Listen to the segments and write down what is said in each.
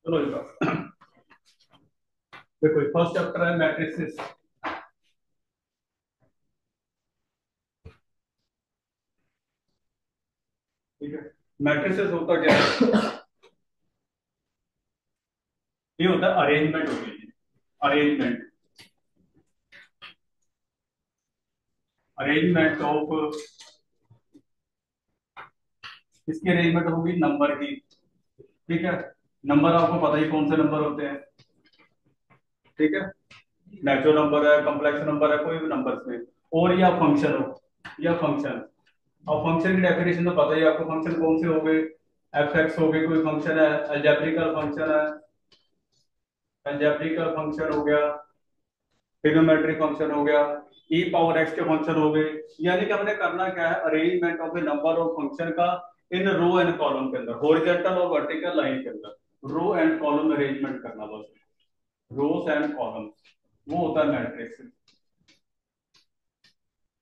चलो जी बात। देखो फर्स्ट चैप्टर है मैट्रिसेस। ठीक है। मैट्रिसेस होता क्या है? ये होता है अरेंजमेंट होती है। अरेंजमेंट अरेंजमेंट ऑफ इसकी अरेंजमेंट होगी नंबर की। ठीक है। नंबर आपको पता ही कौन से नंबर होते हैं। ठीक है। नेचुरल नंबर है, कॉम्प्लेक्स नंबर है, कोई भी नंबर में। और या फंक्शन हो या फंक्शन। अब फंक्शन की डेफिनेशन तो पता ही है आपको। फंक्शन कौन से हो गए? एफ एक्स हो गए, कोई फंक्शन है। अलजेब्रिकल फंक्शन है। अलजेब्रिकल फंक्शन हो गया। ट्रिग्नोमेट्रिक फंक्शन हो गया। ई पावर एक्स के फंक्शन हो गए। यानी कि हमने करना क्या है? Arrangement of the number of function का इन रो एंड कॉलम के अंदर, हॉरिजॉन्टल और वर्टिकल लाइन के अंदर रो एंड कॉलम अरेंजमेंट करना बस। रोज एंड कॉलम्स वो होता है मैट्रिक्स।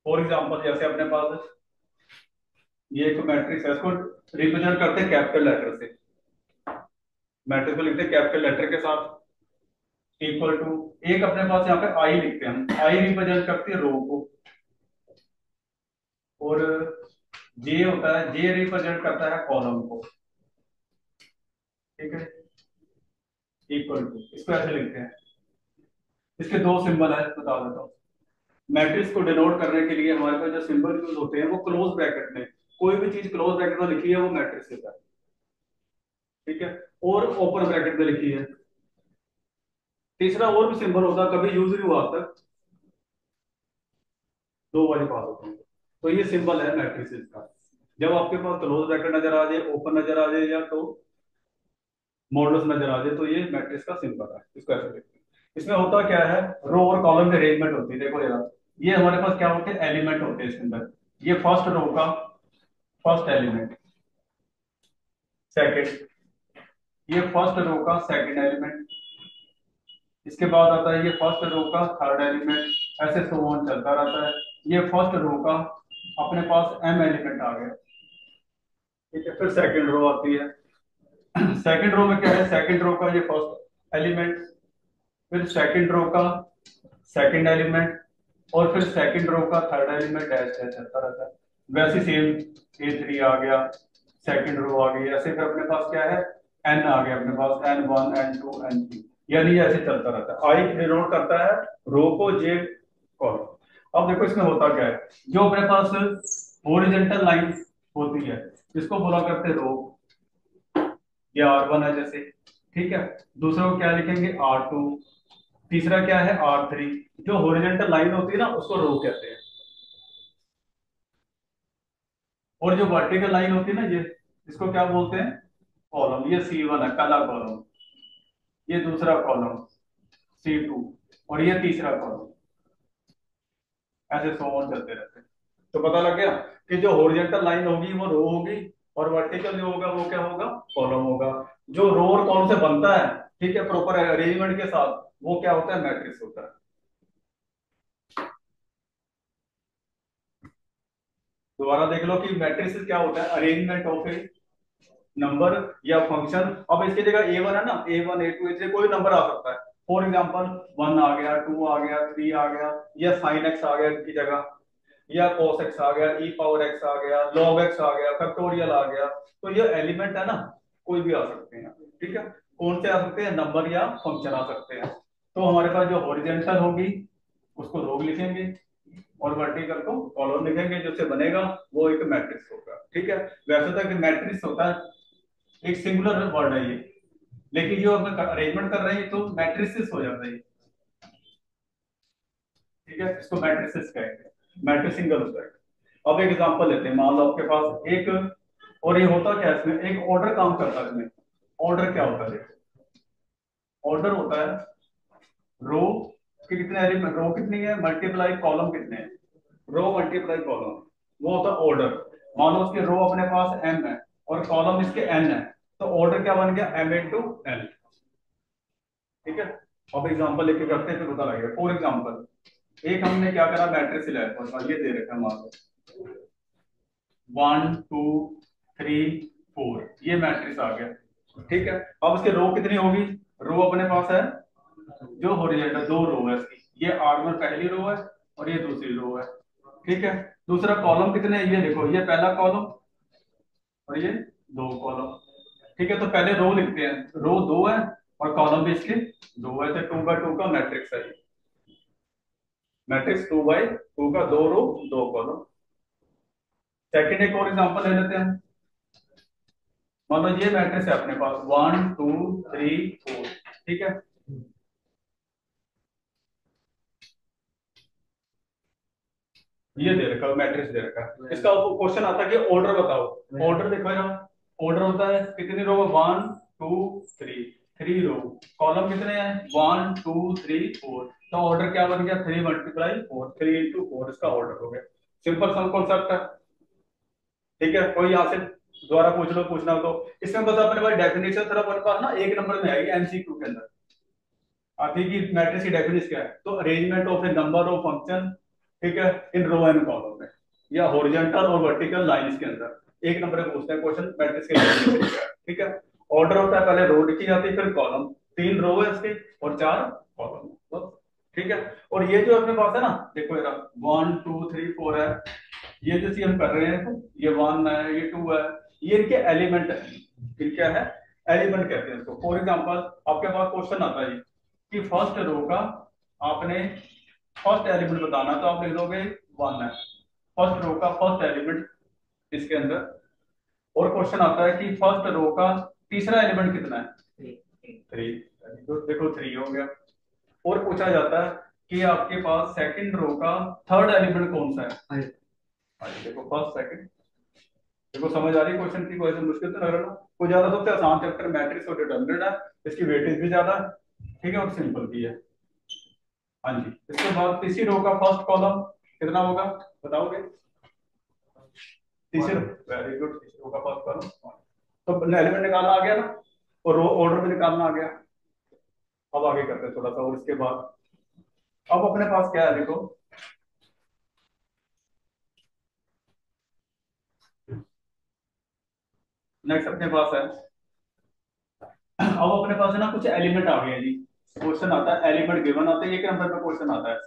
फॉर एग्जांपल जैसे अपने पास ये एक मैट्रिक्स है, इसको रिप्रेजेंट करते हैं कैपिटल लेटर से। मैट्रिक्स को लिखते हैं कैपिटल लेटर के साथ। इक्वल टू एक अपने पास यहाँ पे आई लिखते हैं हम। आई रिप्रेजेंट करती है रो को। और जे होता है, जे रिप्रेजेंट करता है कॉलम को। ठीक है। इक्वल टू इसको ऐसे लिखते हैं। इसके दो सिंबल है, बता देता हूँ। मैट्रिक्स को डिनोट करने के लिए हमारे पास जो सिंबल यूज होते हैं वो क्लोज ब्रैकेट में। कोई भी चीज क्लोज ब्रैकेट में लिखी है वो मैट्रिक्स होता है। ठीक है। और ओपन ब्रैकेट में लिखी है। तीसरा और भी सिंबल होता है, कभी यूज नहीं हुआ अब तक। दो वाली बात होती है। तो ये सिंबल है मैट्रिक्स का। जब आपके पास क्लोज ब्रैकेट नजर आ जाए, ओपन नजर आ जाए, या तो मॉडल्स नजर आ जाए, तो ये मैट्रिक्स का सिंबल है। इसको ऐसे देखते हैं। इसमें होता क्या है? रो और कॉलम की अरेंजमेंट होती है। देखो यार, ये हमारे पास क्या होते हैं? एलिमेंट होते हैं इसके अंदर। ये फर्स्ट रो का फर्स्ट एलिमेंट। सेकंड, ये फर्स्ट रो का सेकंड एलिमेंट। इसके बाद आता है ये फर्स्ट रो का थर्ड एलिमेंट। ऐसे सो ऑन चलता रहता है। ये फर्स्ट रो का अपने पास एम एलिमेंट आ गया। ठीक है। फिर सेकंड रो आती है। सेकंड रो में क्या है? सेकंड रो का ये फर्स्ट एलिमेंट, फिर सेकंड रो का सेकंड एलिमेंट, और फिर सेकंड रो का थर्ड एलिमेंट। ऐसे चलता रहता है। वैसे सेम ए थ्री आ गया, सेकंड रो आ गई। ऐसे फिर अपने पास क्या है? एन आ गया अपने पास, N one, N two, N three. यानी ऐसे चलता रहता है। आई डिनोट करता है रो को, जे कॉलम। अब देखो इसमें होता क्या है? जो अपने पास हॉरिजॉन्टल लाइन होती है इसको बोला करते हैं रो। ये R1 है जैसे। ठीक है। दूसरा को क्या लिखेंगे? R2। तीसरा क्या है? R3। जो हॉरिजॉन्टल लाइन होती है ना उसको रो कहते हैं। और जो वर्टिकल लाइन होती है ना, ये इसको क्या बोलते हैं? कॉलम। ये C1 है, पहला कॉलम। ये दूसरा कॉलम C2। और ये तीसरा कॉलम। ऐसे सो ऑन चलते रहते हैं। तो पता लग गया कि जो हॉरिजॉन्टल लाइन होगी वो रो होगी, और वर्टिकल जो होगा वो क्या होगा? कॉलम होगा। जो रो और कॉलम से बनता है, ठीक है, प्रॉपर अरेंजमेंट के साथ, वो क्या होता है? मैट्रिक्स होता है। दोबारा देख लो कि मैट्रिक्स क्या होता है? अरेंजमेंट ऑफ ए नंबर या फंक्शन। अब इसकी जगह A1 है ना, A1 A2 ऐसे कोई नंबर आ सकता है। फॉर एग्जांपल 1 आ गया, 2 आ गया, 3 आ गया, या साइन एक्स आ गया इनकी जगह, या cos एक्स आ गया, ई पावर एक्स आ गया, log एक्स आ गया, फैक्टोरियल आ गया। तो ये एलिमेंट है ना, कोई भी आ सकते हैं। ठीक है। कौन से आ सकते हैं? नंबर या फंक्शन आ सकते हैं। तो हमारे पास जो हॉरिजॉन्टल होगी उसको रो लिखेंगे, और वर्टिकल को कॉलम लिखेंगे। जो से बनेगा वो एक मैट्रिक्स होगा। ठीक है। वैसे तो एक मैट्रिक्स होता है, एक सिंगुलर वर्ड है ये, लेकिन जो हम अरेंजमेंट कर रहे हैं तो मैट्रिसेस हो जाता है। ठीक है। इसको मैट्रिसेस कहेंगे। मैट्रिक्स सिंगल होता है। अब एक एग्जांपल लेते हैं। मान लो आपके पास एक, और ये होता क्या है? इसमें एक ऑर्डर काम करता है। इसमें ऑर्डर क्या होता है? देखो, ऑर्डर होता है रो के कितने एलिमेंट, रो कितनी है मल्टीप्लाई कॉलम कितने हैं, रो मल्टीप्लाई कॉलम, वो होता है ऑर्डर। मान लो उसके रो अपने पास m है और कॉलम इसके n है, तो ऑर्डर क्या बन गया? m into n। ठीक है। अब एग्जांपल लेके करते हैं, फिर पता लगेगा। फॉर एग्जांपल एक हमने क्या करा? मैट्रिक्स लिया है, ये दे रखा है मान लो 1 2 3 4, ये मैट्रिक्स आ गया। ठीक है। अब उसकी रो कितनी होगी? रो अपने पास है जो हॉरिजॉन्टल, दो रो है इसकी, ये R1 पहली रो है और ये दूसरी रो है। ठीक है। दूसरा कॉलम कितने हैं? ये देखो, ये पहला कॉलम और ये दो कॉलम। ठीक है, तो पहले रो लिखते हैं। रो दो है और कॉलम भी इसके दो है, तो 2 बाय 2 का मैट्रिक्स है ये। मैट्रिक्स 2 बाय 2 का, दो रो दो कॉलम। सेकंड एक और एग्जांपल ले लेते हैं। मान लो ये मैट्रिक्स है अपने पास 1 2 3 4। ठीक है। ये दे रखा है, मैट्रिक्स दे रखा है। इसका क्वेश्चन आता है कि ऑर्डर बताओ। ऑर्डर देखो यहाँ, ऑर्डर होता है कितनी रो? 1 2 3, 3 रो। कॉलम कितने हैं? 1 2 3 4। तो ऑर्डर क्या बन गया? 3 × 4, 3 × 4 इसका ऑर्डर हो गया। सिंपल सा कॉन्सेप्ट है। ठीक है, कोई यहाँ से दोबारा पूछ लो, पूछना हो तो। इसमें बस अपने पास डेफिनेशन सिर्फ अपने पास ना एक नंबर में आएगी एमसीक्यू के अंदर। आती की मैट्रिक्स की डेफिनेशन क्या है? तो arrangement of A number of function, ठीक है, इन रो एंड कॉलम में या हॉरिजॉन्टल और वर्टिकल लाइंस के अंदर। एक नंबर में पूछते हैं क्वेश्चन मैट्रिक्स के डेफिनेशन क्या है। ठीक है। ऑर्डर होता है, पहले रो लिखी जाती है, फिर कॉलम। 3 रो है इसके और 4 कॉलम बस। ठीक है। और ये जो अपने पास है ना, देखो यार, 1 2 3 4 है। ये जो सी हम कर रहे हैं, ये 1 है, ये 2 है, ये इनके एलिमेंट है। फिर क्या है? एलिमेंट कहते हैं इसको। फॉर एग्जांपल आपके पास क्वेश्चन आता है कि फर्स्ट रो का आपने फर्स्ट एलिमेंट बताना, तो आप लिख दोगे 1 है फर्स्ट रो का फर्स्ट एलिमेंट इसके अंदर। और क्वेश्चन आता है कि फर्स्ट रो का तीसरा एलिमेंट कितना है? 3। तो देखो 3 हो गया। और पूछा जाता है कि आपके पास सेकंड रो का थर्ड एलिमेंट कौन सा है? देखो फर्स्ट सेकंड। देखो समझ आ रही है क्वेश्चन की? क्वेश्चन मुश्किल तो लग रहा है ना? कोई ज्यादा सबसे आसान चैप्टर मैट्रिक्स और डिटरमिनेंट है। इसकी वेटेज भी ज्यादा है, ठीक है, और सिंपल भी है। हाँ जी। इसके बाद तीसरी रो का फर्स्ट कॉलम कितना होगा, बताओगे? तीसरी, वेरी गुड, तीसरी रो का फर्स्ट कॉलम। तो एलिमेंट निकालना आ गया ना, और रो ऑर्डर भी निकालना आ गया। अब आगे करते हैं थोड़ा सा। और इसके बाद अब अपने पास क्या है, देखो नेक्स्ट अपने पास है, अब अपने पास है ना कुछ एलिमेंट आ गए हैं जी। क्वेश्चन आता है, एलिमेंट गिवन आता है, एक नंबर पे क्वेश्चन आता है।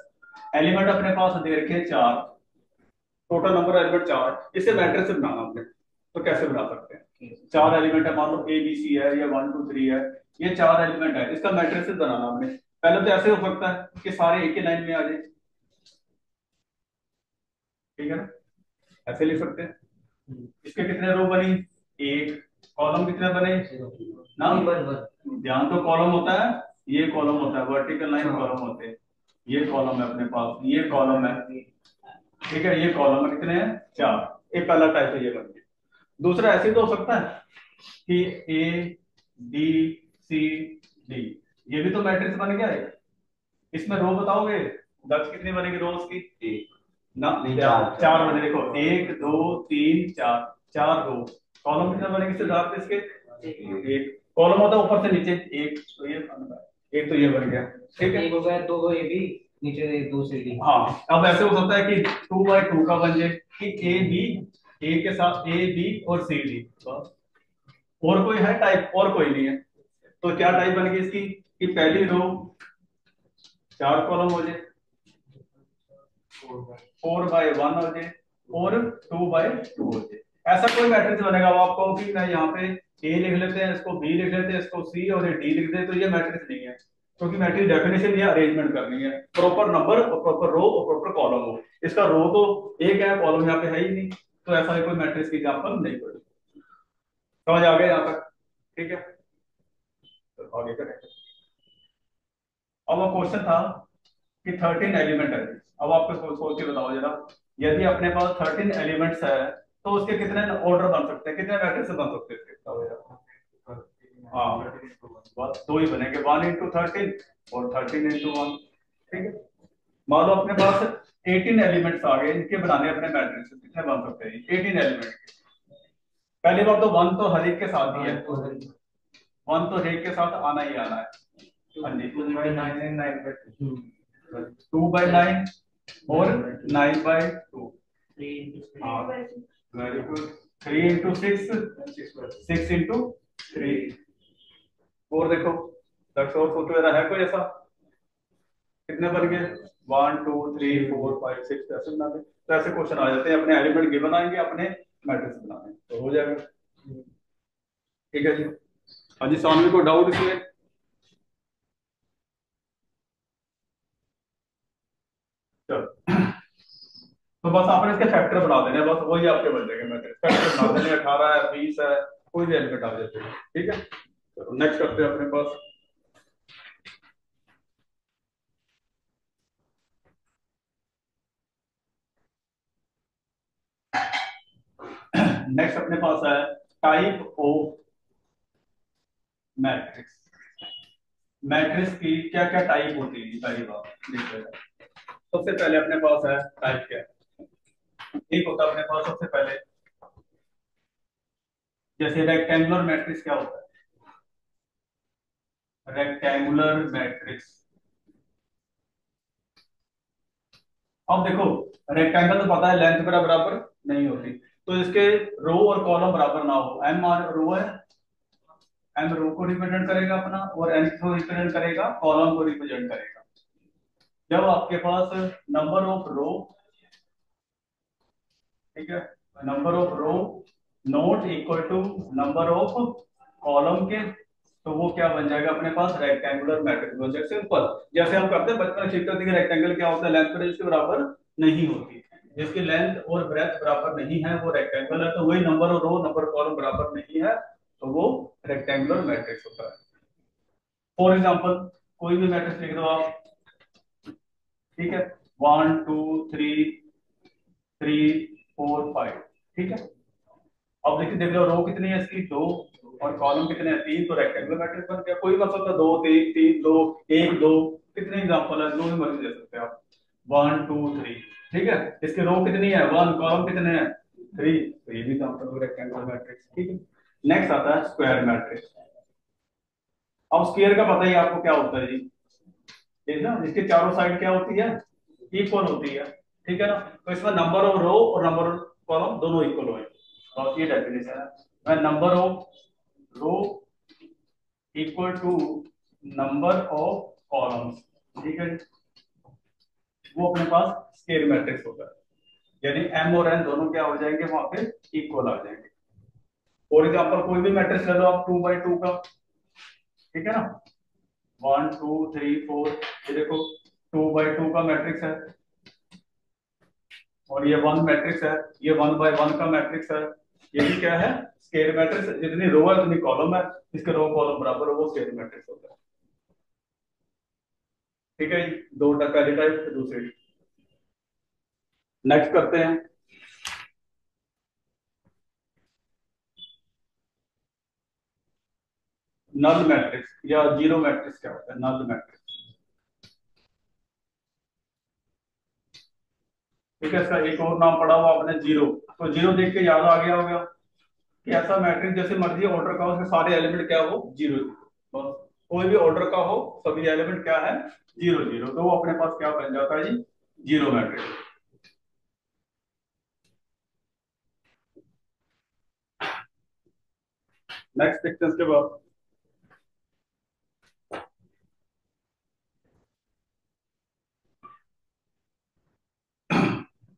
एलिमेंट अपने पास दे रखे हैं 4, टोटल नंबर एलिमेंट 4। इसे मैट्रिक्स बनाना हमने, तो कैसे बना सकते हैं? 4 एलिमेंट है, मान लो ए बी सी है या 1 2 3 है, ये 4 एलिमेंट है, इसका मैट्रिक्स बनाना हमने। पहले तो ऐसे हो सकता है कि सारे एक ही लाइन में आ जाए, ठीक है ना, ऐसे लिख सकते हैं। इसके कितने रो बनी? एक। कॉलम कितने बने ना? ध्यान, तो कॉलम होता है, ये कॉलम होता है, वर्टिकल लाइन कॉलम होते हैं। ये कॉलम है अपने पास, ये कॉलम है, ठीक है, ये कॉलम है, कितने हैं? 4। एक पहला टाइप है, ये बन गया। दूसरा ऐसे तो हो सकता है कि ए बी सी डी, ये भी तो मैट्रिक्स बन गया है। इसमें रो बताओगे, दस कितनी बनेगी रोज की? एक ना, नहीं, 4 बने। देखो 1 2 3 4, 4 रो। कॉलम कितने बनेंगे सिद्धार्थ इसके? एक। कॉलम होता है ऊपर से नीचे एक, तो ये एक, तो ये बन गया, ठीक है। एक हो गया, दो ये भी नीचे, दो सीढ़ी। हाँ, अब ऐसे हो सकता है कि 2 बाय 2 का बन जाए कि ए बी, ए के साथ ए बी और सी डी, और कोई है टाइप? और कोई नहीं है। तो क्या टाइप बनेगी इसकी कि पहली रो 4 कॉलम हो जाए, 4 बाय 1 हो जाए और 2 बाय 2 हो जाए। ऐसा कोई मैट्रिक्स बनेगा। वो आपको कि मैं यहाँ पे ए लिख लेते हैं, इसको बी लिख लेते हैं, इसको सी और ये डी लिख देते, तो ये मैट्रिक्स नहीं है। क्योंकि मैट्रिक्स डेफिनेशन ये अरेंजमेंट करनी है, प्रॉपर नंबर और प्रॉपर रो और प्रॉपर कॉलम हो। इसका रो तो एक है, कॉलम यहाँ पे है ही नहीं, तो ऐसा कोई मैट्रिक्स की एग्जांपल नहीं पड़ी। समझ आ गया यहाँ तक? ठीक है, तो आगे करें। अब क्वेश्चन था कि 13 एलिमेंट है। अब आपको सोच के बताओ जरा, यदि अपने पास 13 एलिमेंट्स है, तो उसके कितने ऑर्डर बन सकते हैं, कितने मैट्रिक्स बन सकते हैं इसके? बताओ जरा। हाँ, बस दो ही बनेंगे, 1 × 13 और 13 × 1। ठीक है। मान लो अपने पास 18 एलिमेंट्स आ गए, इनके बनाने अपने मैट्रिक्स कितने बन सकते हैं? 18 एलिमेंट। पहली बार तो 1 तो हर एक के साथ ही है, 1 तो हर एक के साथ आना ही आना है। हाँ जी, 2 बाय 9 और 9 बाय 2। हाँ, वेरी गुड। 3 × 6, 6 × 3, और देखो दक्ष और सोचो जरा, है कोई ऐसा? कितने बन गए? 1 2 3 4 5 6 ऐसे बनाते, तो ऐसे क्वेश्चन आ जाते हैं, अपने एलिमेंट गिवन आएंगे, अपने मैट्रिक्स बनाने, तो हो जाएगा। ठीक है जी। हाँ जी, सानवी को डाउट इसमें? चलो, तो बस आपने इसके फैक्टर बना देने हैं, बस वही आपके बन जाएंगे मैट्रिक्स, फैक्टर बना देने, 18 है, 20 है, कोई भी एलिमेंट आ जाते हैं। ठीक है, चलो नेक्स्ट करते हैं अपने पास। नेक्स्ट अपने पास है टाइप ऑफ मैट्रिक्स। मैट्रिक्स की क्या क्या टाइप होती है, पहली बात देखते हैं। सबसे पहले अपने पास है टाइप क्या है? एक होता है अपने पास सबसे पहले, जैसे रेक्टेंगुलर मैट्रिक्स क्या होता है? रेक्टेंगुलर मैट्रिक्स, अब देखो रेक्टेंगल तो पता है लेंथ बराबर नहीं होती, तो इसके रो और कॉलम बराबर ना हो, एम आर रो है, एम रो को रिप्रेजेंट करेगा अपना, और एन को रिप्रेजेंट करेगा, कॉलम को रिप्रेजेंट करेगा। जब आपके पास नंबर ऑफ रो, ठीक है, number of row not equal to number of column के, तो वो क्या बन जाएगा अपने पास? रेक्टेंगुलर मैट्रिक्स बन जाएगा, सिंपल। जैसे हम करते हैं बचपन में सीखते थे कि रेक्टेंगल क्या होता है, लेंथ पर इसके बराबर नहीं होती, जिसकी लेंथ और ब्रेथ बराबर नहीं है वो रेक्टेंगल है, तो वही number of row number column बराबर नहीं है, तो वो रेक्टेंगुलर मैट्रिक्स होता है। फॉर एग्जाम्पल कोई भी मैट्रिक्स लिख दो आप, ठीक है, 1 2 3 3 4 5, ठीक है। अब देखिए, देख लो रो कितनी है इसकी? 2, और कॉलम कितने हैं? 3, तो रेक्टेंगुलर मैट्रिक्स बन गया। कोई मतलब दो तीन तीन दो एक दो, कितने एग्जांपल है, दो भी मर्जी दे सकते हैं आप। 1 2 3, ठीक है। इसके रो कितनी है? 1, कॉलम कितने हैं? 3, तो ये भी एग्जांपल हो रेक्टेंगुलर मैट्रिक्स, ठीक है। नेक्स्ट आता है स्क्वायर मैट्रिक्स। अब स्क्वायर का पता ही आपको क्या होता है जी, ठीक है ना, इसके चारों साइड क्या होती है? इक्वल होती है, ठीक है ना। तो इसमें नंबर ऑफ रो और नंबर ऑफ कॉलम दोनों इक्वल होंगे, तो ये डेफिनेशन है। Number of row equal to number of columns, ठीक है, वो अपने पास स्क्वायर मैट्रिक्स होता है, यानी एम और एन दोनों क्या हो जाएंगे वहां पे? इक्वल आ जाएंगे। फॉर एग्जाम्पल कोई भी मैट्रिक्स ले लो आप 2 बाई 2 का, ठीक है ना, 1 2 3 4, ये देखो 2 बाई 2 का मैट्रिक्स है, और ये 1 मैट्रिक्स है, ये 1 बाई 1 का मैट्रिक्स है, ये भी क्या है? Square matrix. जितनी रो है उतनी कॉलम है, इसके रो कॉलम बराबर है, वो स्क्वायर मैट्रिक्स होता है। ठीक है जी, दो पहली टाइप फिर दूसरी। नेक्स्ट करते हैं नल मैट्रिक्स या जीरो मैट्रिक्स। क्या होता है नल मैट्रिक्स? ठीक है, इसका एक और नाम पढ़ा हुआ आपने जीरो, तो जीरो देख के याद आ गया होगा कि ऐसा मैट्रिक्स जैसे मर्जी ऑर्डर का हो, उसके सारे एलिमेंट क्या हो? जीरो। बस कोई भी ऑर्डर का हो, सभी एलिमेंट क्या है? जीरो जीरो, तो वो अपने पास क्या बन जाता है जी? Zero matrix. नेक्स्ट देखते हैं इसके बाद।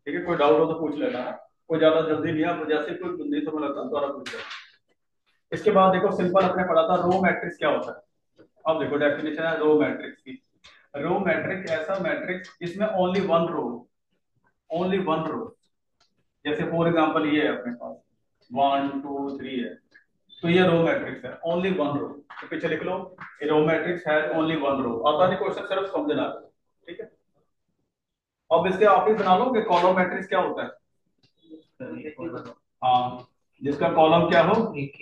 ठीक है, कोई डाउट हो तो पूछ लेना है, कोई ज्यादा जल्दी नहीं है, आप जैसे कोई नहीं समझ आता दोबारा पूछ लेना। इसके बाद देखो सिंपल अपने पढ़ा था रो मैट्रिक्स क्या होता है। अब देखो डेफिनेशन है रो मैट्रिक्स की। रो मैट्रिक्स ऐसा मैट्रिक्स जिसमें ओनली वन रो, जैसे फॉर एग्जांपल ये है अपने पास 1 2 3 है, तो ये रो मैट्रिक्स है ओनली वन रो, तो पीछे लिख लो रो मैट्रिक्स है ओनली वन रो। आता नहीं क्वेश्चन, सिर्फ समझना है, ठीक है। अब इसके आप ही बना लो कि कॉलम मैट्रिक्स क्या होता है। हाँ, जिसका कॉलम क्या हो? एक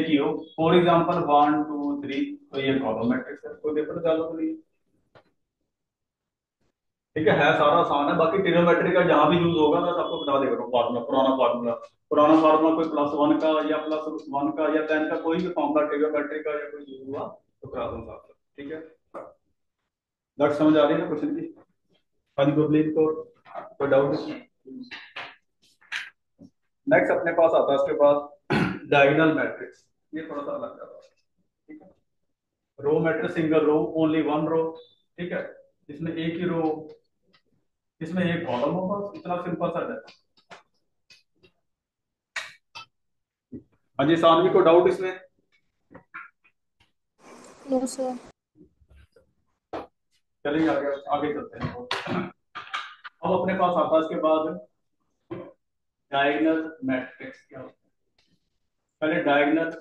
ही हो। फॉर एग्जाम्पल 1 2 3, तो ये कॉलम मैट्रिक्स है, कोई डिफरेंस ज्यादा तो नहीं है। ठीक है सारा आसान है, बाकी ट्रिग्नोमेट्री का जहां भी यूज होगा मैं सबको बता देगा फार्मूला, पुराना फार्मूला कोई +1 का या +1 का या 10 का, कोई भी फार्मूला ट्रिग्नोमेट्री का या कोई यूज हुआ तो करा दूंगा आपको, ठीक है। लट समझ आ रही है ना क्वेश्चन की? हाँ जी, गुरलीन को कोई डाउट? नेक्स्ट अपने पास आता है इसके बाद डायगोनल मैट्रिक्स, ये थोड़ा सा अलग जाता है, ठीक है। Row matrix single row, only one row, ठीक है, इसमें एक ही रो, इसमें एक कॉलम होगा, इतना सिंपल सा है। हाँ जी, सानवी को डाउट इसमें? No sir. चलिए आगे आगे चलते हैं। अब अपने पास आता है इसके बाद डायगोनल मैट्रिक्स क्या होता है। पहले डायगोनल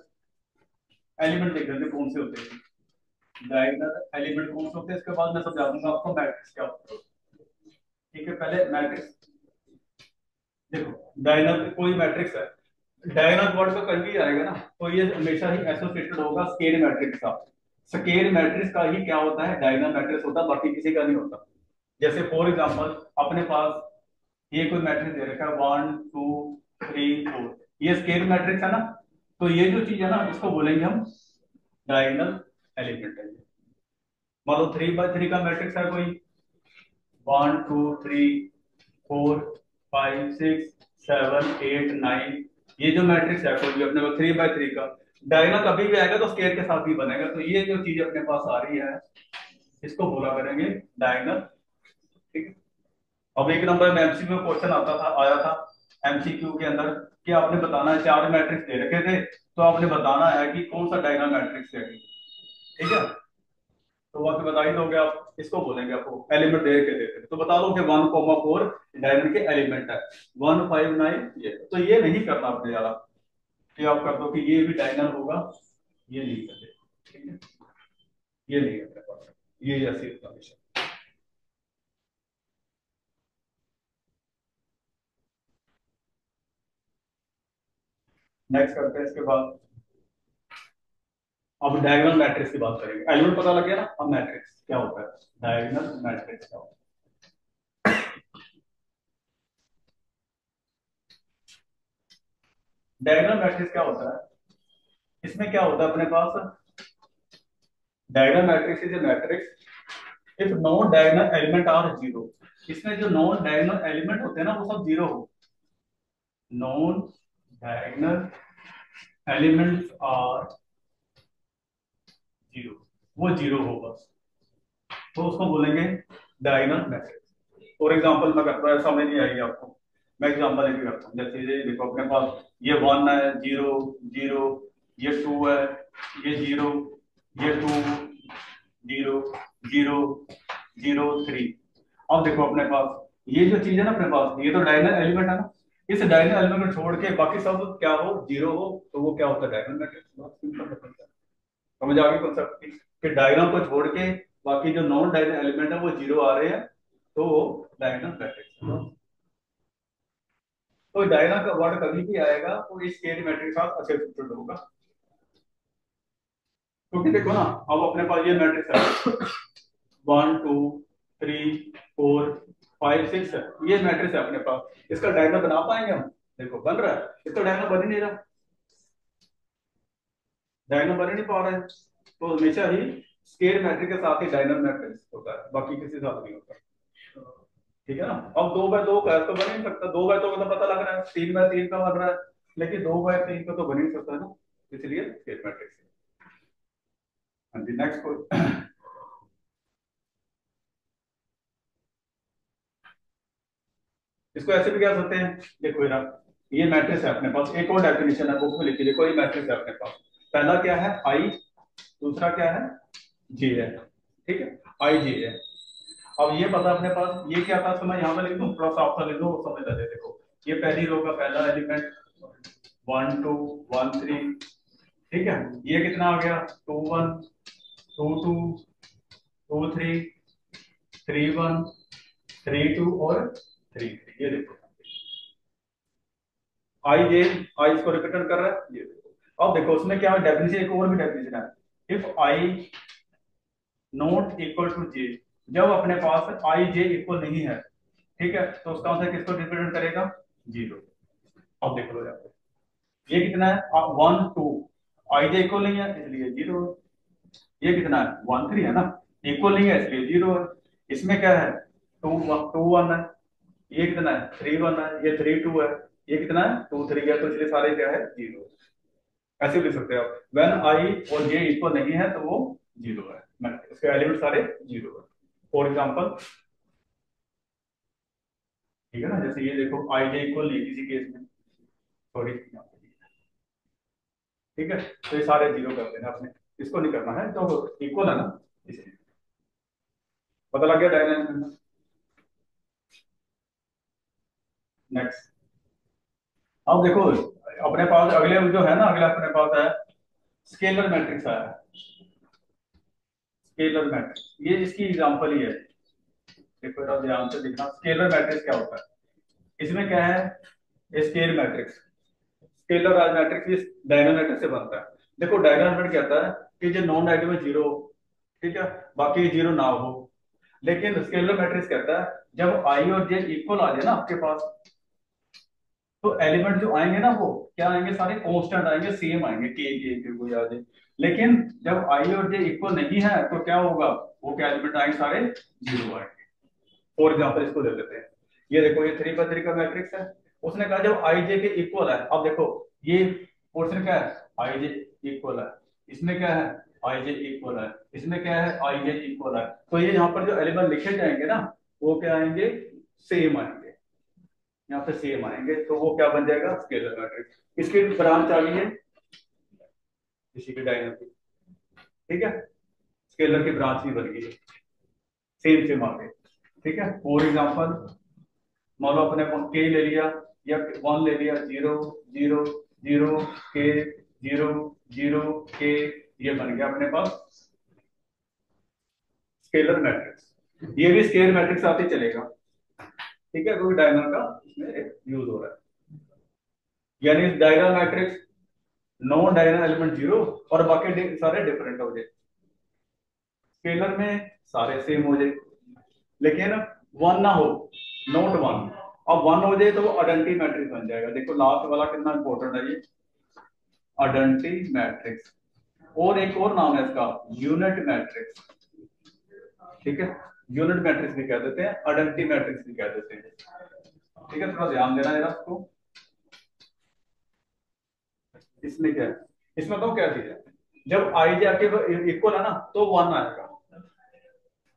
एलिमेंट देख लेते हैं कौन से होते हैं। डायगोनल एलिमेंट कौन से होते हैं, इसके बाद मैं समझा दूंगा आपको मैट्रिक्स क्या होता है। ठीक है, पहले मैट्रिक्स देखो। डायगोनल कोई मैट्रिक्स है, डायगोनल वर्ड तो कहीं भी आएगा ना, तो ये हमेशा ही एसोसिएटेड होगा स्केल मैट्रिक्स का। स्केल मैट्रिक्स का ही क्या होता है, डायगोनल मैट्रिक्स होता है, बाकी किसी का नहीं होता। जैसे फॉर एग्जांपल अपने पास ये कोई मैट्रिक्स दे रखा है 1 2 3 4, ये स्केल मैट्रिक्स है ना, तो ये जो चीज है ना इसको बोलेंगे हम डायगोनल एलिमेंट है। मान लो 3 by 3 का मैट्रिक्स है कोई, 1 2 3 4 5 6 7 8 9, ये जो मैट्रिक्स है कोई भी अपने पास 3 by 3 का, डायगोनल कभी भी आएगा तो स्केल के साथ ही बनेगा। तो ये जो चीज अपने पास आ रही है इसको बोला करेंगे डायगोनल। ठीक है, अब एक नंबर में एमसीक्यू क्वेश्चन आता था, आया था एमसीक्यू के अंदर कि आपने बताना है 4 मैट्रिक्स दे रखे थे, तो आपने बताना है कि कौन सा डायगोनल मैट्रिक्स है। ठीक है, तो वहां पे बता ही दोगे आप, इसको बोलेंगे आपको एलिमेंट दे के देते हैं तो बता दो कि 1,4 डायगोनल के एलिमेंट है, 159 ये, तो ये नहीं करना अपने ज्यादा कि आप कर दो कि ये भी डायगोनल होगा, ये नहीं करते। ठीक है, ये नहीं है अपने पास, ये ऐसी कंडीशन। नेक्स्ट करते हैं इसके बाद, अब डायगोनल मैट्रिक्स की बात करेंगे। एलिमेंट पता लग गया ना, अब मैट्रिक्स क्या होता है, डायगोनल मैट्रिक्स क्या होता है। डायगोनल मैट्रिक्स क्या होता है, इसमें क्या होता है अपने पास, diagonal matrix is a matrix if non diagonal element are zero. इसमें जो नॉन डायगोनल एलिमेंट होते हैं ना वो सब जीरो हो, non diagonal elements are zero, वो जीरो हो बस, तो उसको बोलेंगे डायगोनल मैट्रिक्स। फॉर एग्जांपल मैं करता हूँ, समझ नहीं आएगी आपको, मैं एग्जांपल लेके करता हूँ। जैसे ये देखो अपने पास ये 1 है, 0 0, ये 2 है, ये 0, ये 2 0 0 0 3। अब देखो अपने पास ये जो चीज है ना अपने पास, ये तो डायगोनल एलिमेंट है ना, इस डायगोनल एलिमेंट को छोड़ के बाकी सब क्या हो, जीरो हो, तो वो क्या होता है डायगोनल मैट्रिक्स। बहुत सिंपल है, समझ आ गई कॉन्सेप्ट कि डायग्राम को छोड़ के बाकी जो नॉन डायगोनल एलिमेंट है वो जीरो आ रहे हैं, तो वो डायगोनल मैट्रिक्स है। तो डायग्राम का वर्ड कभी भी आएगा तो इस स्केल मैट्रिक्स के साथ एसोसिएटेड होगा। क्योंकि देखो ना, अब अपने पास ये मैट्रिक्स है 1 2 3 4 5 6 है, ये मैट्रिक्स है अपने पास, इसका डायग्राम बना पाएंगे हम? देखो बन रहा है, इसका डायग्राम बन ही नहीं रहा, डायग्राम बन ही नहीं पा रहा है। तो हमेशा ही स्केल मैट्रिक्स के साथ ही डायगोनल मैट्रिक्स होता है, बाकी किसी के साथ नहीं होता। ठीक है ना, अब 2 by 2 का तो बन ही नहीं सकता, 2 by 2 का तो पता लग रहा है, 3 by 3 का बन रहा है, लेकिन 2 by 3 का तो बन ही नहीं सकता है ना, इसलिए स्केल मैट्रिक्स। हाँ जी, नेक्स्ट को इसको ऐसे भी कह सकते हैं, देखो ये मैट्रिक्स है अपने पास, एक और डेफिनेशन है बुक में लिखी, देखो ये मैट्रिक्स है अपने पास, पहला क्या है आई, दूसरा क्या है जे है। ठीक है, आई जे है। अब ये पता अपने पास ये क्या था, तो मैं यहाँ पे लिख दूं, थोड़ा सा आपका लिख दूं समझ आ जाए। देखो ये पहली रो का पहला एलिमेंट 1 2 1 3, ठीक है, ये कितना आ गया 2 1 2 2 2 3 3 1 3 2 और 3 3, ये देखो आई जे, आई इसको रिप्रेजेंट कर रहा है, ये देखो। अब देखो उसमें क्या डेफिनेशन, एक और भी डेफिनेशन है, if i not equal to j, जब अपने पास आई जे इक्वल नहीं है, ठीक है, तो उसका आंसर किसको रिप्रेजेंट करेगा, जीरो। अब देख लो यहाँ पे ये कितना है 1 2, आई जे इक्वल नहीं है इसलिए जीरो। ये कितना है 1 3 है ना, इक्वल नहीं है इसलिए जीरो है। इसमें क्या है 2 1 है, ये कितना है 3 1 है, ये 3 2 है, ये कितना है 2 3 है, तो इसलिए सारे क्या है जीरो। ऐसे भी लिख सकते हो, व्हेन आई और जे इक्वल नहीं है तो वो जीरो है, इसके एलिमेंट सारे जीरो है। फॉर एग्जाम्पल, ठीक है ना, जैसे ये देखो आई जे इक्वल नहीं किसी केस में, सॉरी, ठीक है, तो ये सारे जीरो कर देना आपने, इसको नहीं करना है, तो इक्वल है ना, इसलिए पता लग गया डायनामिक। नेक्स्ट, अब देखो अपने पास अगले जो है ना, अगला अपने पास है स्केलर मैट्रिक्स आया है। स्केलर मैट्रिक्स, ये इसकी एग्जांपल ही है। देखो जरा ध्यान से देखना, स्केलर मैट्रिक्स क्या होता है, इसमें क्या है, स्केल मैट्रिक्स, स्केलर राज मैट्रिक्स इस डायगोनल मैट्रिक्स से बनता है। देखो डायगोनल मैट्रिक्स कहता है कि जो नॉन नेगेटिव में जीरो, ठीक है, बाकी जीरो ना हो। लेकिन स्केलर मैट्रिक्स कहता है जब आई और जे इक्वल आ जाए ना आपके पास, तो एलिमेंट जो आएंगे ना वो क्या आएंगे, सारे कांस्टेंट आएंगे, सेम आएंगे, के कोई आ जाए। लेकिन जब आई और जे इक्वल नहीं है तो क्या होगा, वो क्या एलिमेंट आएंगे, सारे जीरो आएंगे। फॉर एग्जाम्पल इसको ले लेते हैं, ये देखो ये 3 by 3 का मैट्रिक्स है। उसने कहा जब आई जे के इक्वल है, अब देखो ये पोर्शन क्या है, आई जे इक्वल है, इसमें क्या है, आई जे इक्वल है, इसमें क्या है, आई जे इक्वल है, तो ये यहाँ पर जो एलिमेंट लिखे जाएंगे ना, वो क्या आएंगे, सेम आएंगे, यहाँ पे सेम आएंगे, तो वो क्या बन जाएगा, स्केलर मैट्रिक्स। इसकी ब्रांच आ गई है इसी के डायनम की, ठीक है, स्केलर की ब्रांच भी बन गई है, सेम सेम आ गए, ठीक है। फॉर एग्जाम्पल, मान लो अपने के ले लिया या वन ले लिया, जीरो जीरो जीरो के, जीरो जीरो के, ये बन गया अपने पास स्केलर मैट्रिक्स। ये भी स्केलर मैट्रिक्स आते चलेगा, ठीक है, क्योंकि डायनल का इसमें यूज हो रहा है, यानी डायनल मैट्रिक्स नॉन डायनल एलिमेंट जीरो और बाकी सारे डिफरेंट हो जाए, स्केलर में सारे सेम हो जाए, लेकिन वन ना हो, नॉट वन। अब वन हो जाए तो वो आइडेंटिटी मैट्रिक्स बन जाएगा। देखो लास्ट वाला कितना इंपॉर्टेंट है ये, आइडेंटिटी मैट्रिक्स। और एक और नाम है इसका, यूनिट मैट्रिक्स, ठीक है, यूनिट मैट्रिक्स भी कह देते हैं, आइडेंटिटी मैट्रिक्स भी कह देते हैं, ठीक है, थोड़ा ध्यान देना जरा इसको। इसमें क्या है, इसमें तो क्या चीज है, जब आई जे आपके इक्वल है ना तो वन आएगा,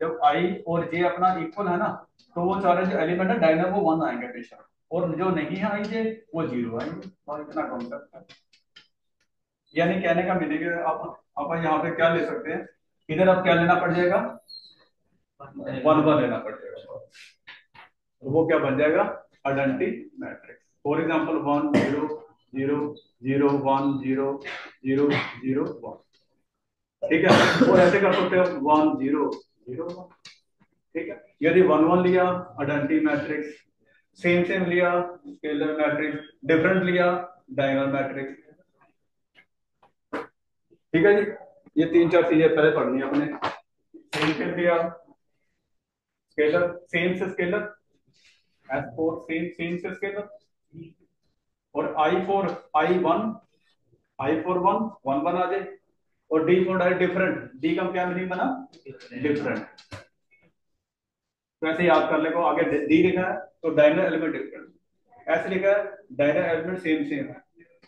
जब आई और जे अपना इक्वल है ना तो वो सारे जो एलिमेंट है डायनम वो वन आएंगे हमेशा, और जो नहीं है आई जे वो जीरो आएंगे, और इतना कॉन्सेप्ट है। यानी कहने का मीनिंग है, आप यहाँ पे क्या ले सकते हैं, इधर आप क्या लेना पड़ जाएगा, वन वन लेना पड़ जाएगा, तो वो क्या बन जाएगा, identity matrix. For example one zero zero zero one zero zero zero one, ठीक है, और ऐसे कर सकते हो वन जीरो जीरो वन, ठीक है। यदि वन वन लिया आइडेंटिटी मैट्रिक्स, सेम सेम लिया स्केलर मैट्रिक्स, डिफरेंट लिया डायगोनल मैट्रिक्स, ठीक है जी। ये तीन चार चीजें पहले पढ़नी है अपने, सेम सेम लिया स्केलर, सेम से scalar, S four same same से स्केलर, और I four I one, I four one one one आ जाए, और D four direct different, D का क्या मीनिंग बना, डिफरेंट। तो ऐसे याद कर ले को, आगे डी लिखा है तो डायनल एलिमेंट डिफरेंट, ऐसे लिखा है डायनल एलिमेंट सेम सेम है,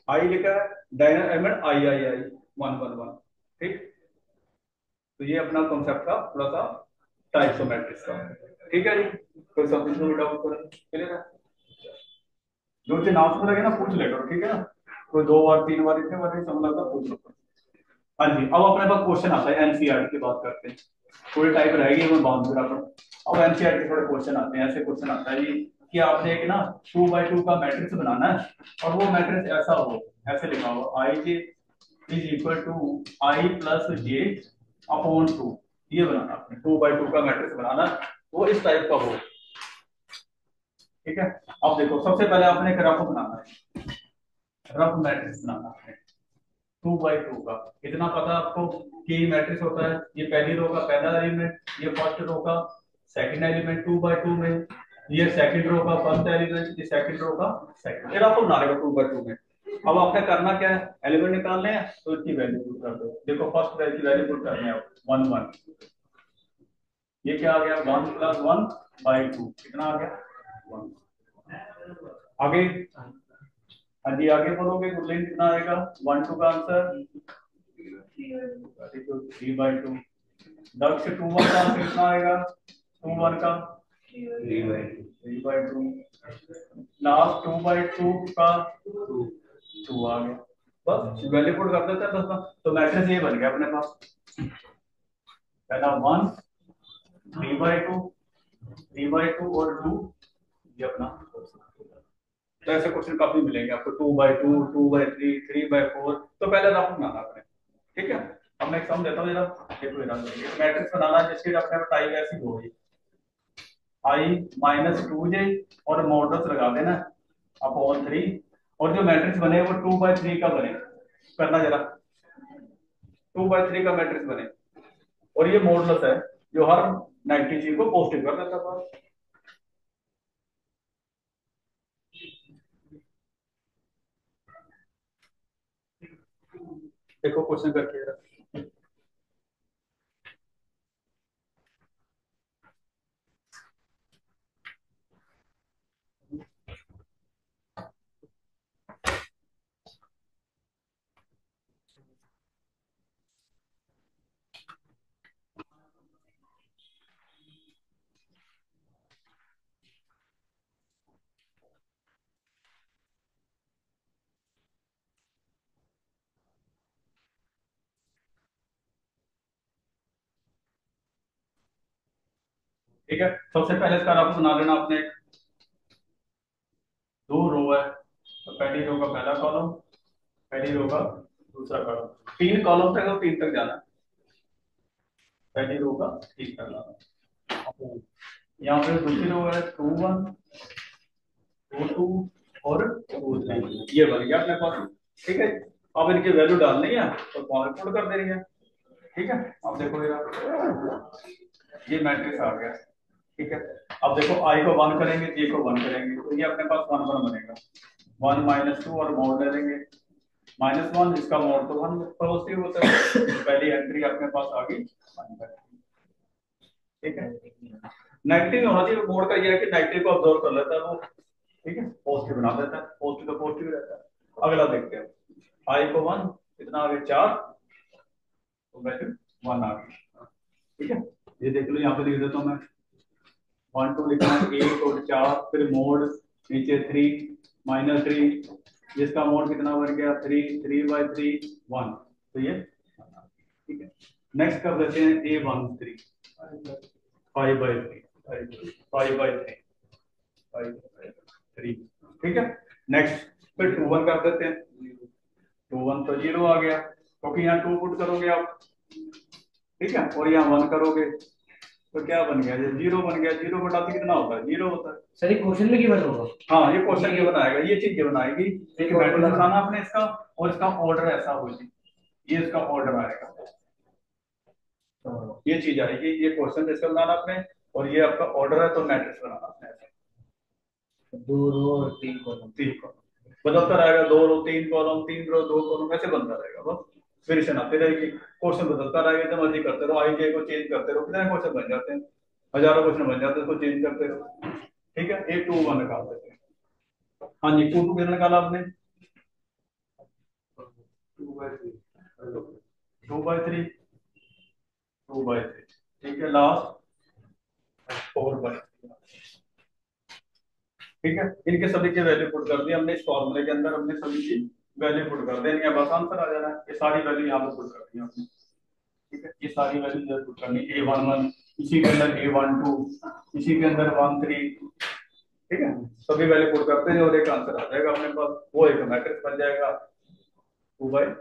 आई लिखा है diagonal element i i i one one one, ठीक। तो ये अपना कॉन्सेप्ट था थोड़ा सा टाइप्स ऑफ मैट्रिक्स का, ठीक है जी। कोई सब इसमें डाउट क्लियर है, जो चीज नाम समझ लगे ना पूछ ले करो, ठीक है ना, कोई दो बार तीन बार इतने बार नहीं समझ लगता पूछ लो। हाँ जी, अब अपने पास क्वेश्चन आता है एनसीईआरटी की बात करते हैं, पूरी टाइप रहेगी मैं बाउंड करा दूं। अब एनसीईआरटी के थोड़े क्वेश्चन आते हैं, ऐसे क्वेश्चन आता है जी कि आपने एक ना 2 by 2 का मैट्रिक्स बनाना है, और वो मैट्रिक्स ऐसा हो, ऐसे लिखा हो i j is equal to i plus j upon two, ये बनाना आपने 2 by 2 का मैट्रिक्स बनाना, वो इस टाइप का हो, ठीक है। अब देखो सबसे पहले आपने एक रफ बनाना है, रफ मैट्रिक्स बनाना है 2 by 2 का। इतना पता आपको कि मैट्रिक्स होता है, ये पहली रो का पहला एलिमेंट, ये फर्स्ट रो का सेकंड एलिमेंट 2 by 2 में, ये सेकंड रो का फर्स्ट एलिमेंट, ये सेकंड रो का सेकंड, फिर आपको बनाने का 2 by 2 में। अब आपने करना क्या है, एलिमेंट निकालने हैं तो इसकी वैल्यू पुट कर दो। देखो फर्स्ट की वैल्यू पुट करने हैं वन वन, ये क्या आ गया, one plus one by two, कितना आ गया, वन। आगे, हाँ जी आगे बोलोगे तो लिंक कितना आएगा, 1 2 का आंसर 3/2। दक्ष 2/1 का आंसर कितना आएगा? 2/1 का 3/2। लास्ट 2/2 का 2 आ गया। बस वैल्यू पुट कर देते हैं दोस्तों, तो मैट्रिक्स ये बन गया अपने पास। पहला 1, 3/2, 3/2 और 2, ये अपना। तो ऐसे क्वेश्चन काफी मिलेंगे आपको, 2/2, 2/3, 3/4। तो पहले रफ बनाना आपने, ठीक है। अब मैं एक सम देता हूँ जरा, देखो इधर मैट्रिक्स बनाना जिसकी आपने बताई ऐसी होगी, I-2j और मॉडल्स लगा देना अपॉन 3, और जो मैट्रिक्स बने वो 2/3 का बने। करना जरा, 2/3 का मैट्रिक्स बने, और ये मॉडल्स है जो हर 90 चीज को पॉजिटिव कर देता था। देखो क्वेश्चन करके जरा। ठीक है, सबसे पहले इसका रफ बना लेना आपने। दो रो है, तो पहली रो का पहला कॉलम, पहली रो का दूसरा कॉलम, 3 कॉलम तक और 3 तक जाना है। पहली रो का 3 तक जाना। यहाँ पे दूसरी रो है 2/1, 2/2 और 2/3, ये बन गया अपने पास। ठीक है, अब इनकी वैल्यू डालनी है तो कॉलम पुट कर देनी है। ठीक है, अब देखो ये मैट्रिक्स आ गया। ठीक है, अब देखो आई को 1 करेंगे, जे को 1 करेंगे, तो ये अपने पास 1/1 बनेगा। 1 - 2 और मोड ले लेंगे, -1, इसका मोड तो 1 पॉजिटिव होता है, तो पहली एंट्री अपने पास आ गई 1/2। ठीक है, नेगेटिव होना चाहिए मोड का, ये है कि नेगेटिव को ऑब्जर्व कर लेता है वो। ठीक है, पॉजिटिव बना देता है, पॉजिटिव तो पॉजिटिव रहता है। अगला देखते हैं, आई को 1, कितना आ गया 4, तो वैल्यू 1 आ गई। ठीक है, ये देख लो, यहाँ पे लिख देता हूँ मैं, 1 2 लिखना है, 1 और 4, फिर मोड नीचे 3 -3, जिसका मोड कितना बन गया 3, 3/3 1, तो ये। ठीक है, नेक्स्ट कर देते हैं A13, 5/3, 5/3, 5/3। ठीक है, नेक्स्ट फिर 2/1 कर देते हैं, 2/1 तो 0 आ गया, क्योंकि यहाँ 2 पुट करोगे आप। ठीक है, और यहाँ 1 करोगे तो क्या बन गया, ये 0 बन गया। 0 बटाते कितना होता है, 0 होता है। सर ये क्वेश्चन में गिवन होगा। हाँ, ये क्वेश्चन ये बनाएगा, ये चीज ये बनाएगी, एक मैट्रिक्स बनाना आपने इसका, और इसका ऑर्डर ऐसा हो जी, ये इसका ऑर्डर आएगा, तो ये चीज आएगी, ये क्वेश्चन इसका बनाना आपने, और ये आपका ऑर्डर है, तो मैट्रिक्स बनाना आपने ऐसा। 2 रो और 3 कॉलम। 3 कॉलम बदलता रहेगा, 2 रो 3 कॉलम, 3 रो 2 कॉलम, ऐसे बनता रहेगा बस। फिर आती रहेगी, क्वेश्चन बदलता रहेगा, जब मर्जी करते रहो, आई जे को चेंज करते रहो, कितने क्वेश्चन बन जाते हैं, हजारों क्वेश्चन बन जाते हैं, उसको चेंज करते रहो। ठीक है, A21 निकाल देते हैं। हाँ जी, 2 2 कितना निकाला आपने, 2/3, 2/3, 2/3। ठीक है, लास्ट 4/3। ठीक है, इनके सभी की वैल्यू पुट कर दी हमने, इस फॉर्मूले के अंदर हमने सभी की वैल्यू पुट कर देनी है, बस आंसर आ जाना है। ये सारी वैल्यू यहाँ पे पुट कर दी हमने। ठीक है, ये सारी वैल्यू इधर पुट करनी, A11, इसी के अंदर A12, इसी के अंदर 13। ठीक है, सभी वैल्यू पुट करते हैं और एक आंसर आ जाएगा अपने पास, वो एक मैट्रिक्स बन जाएगा 2/।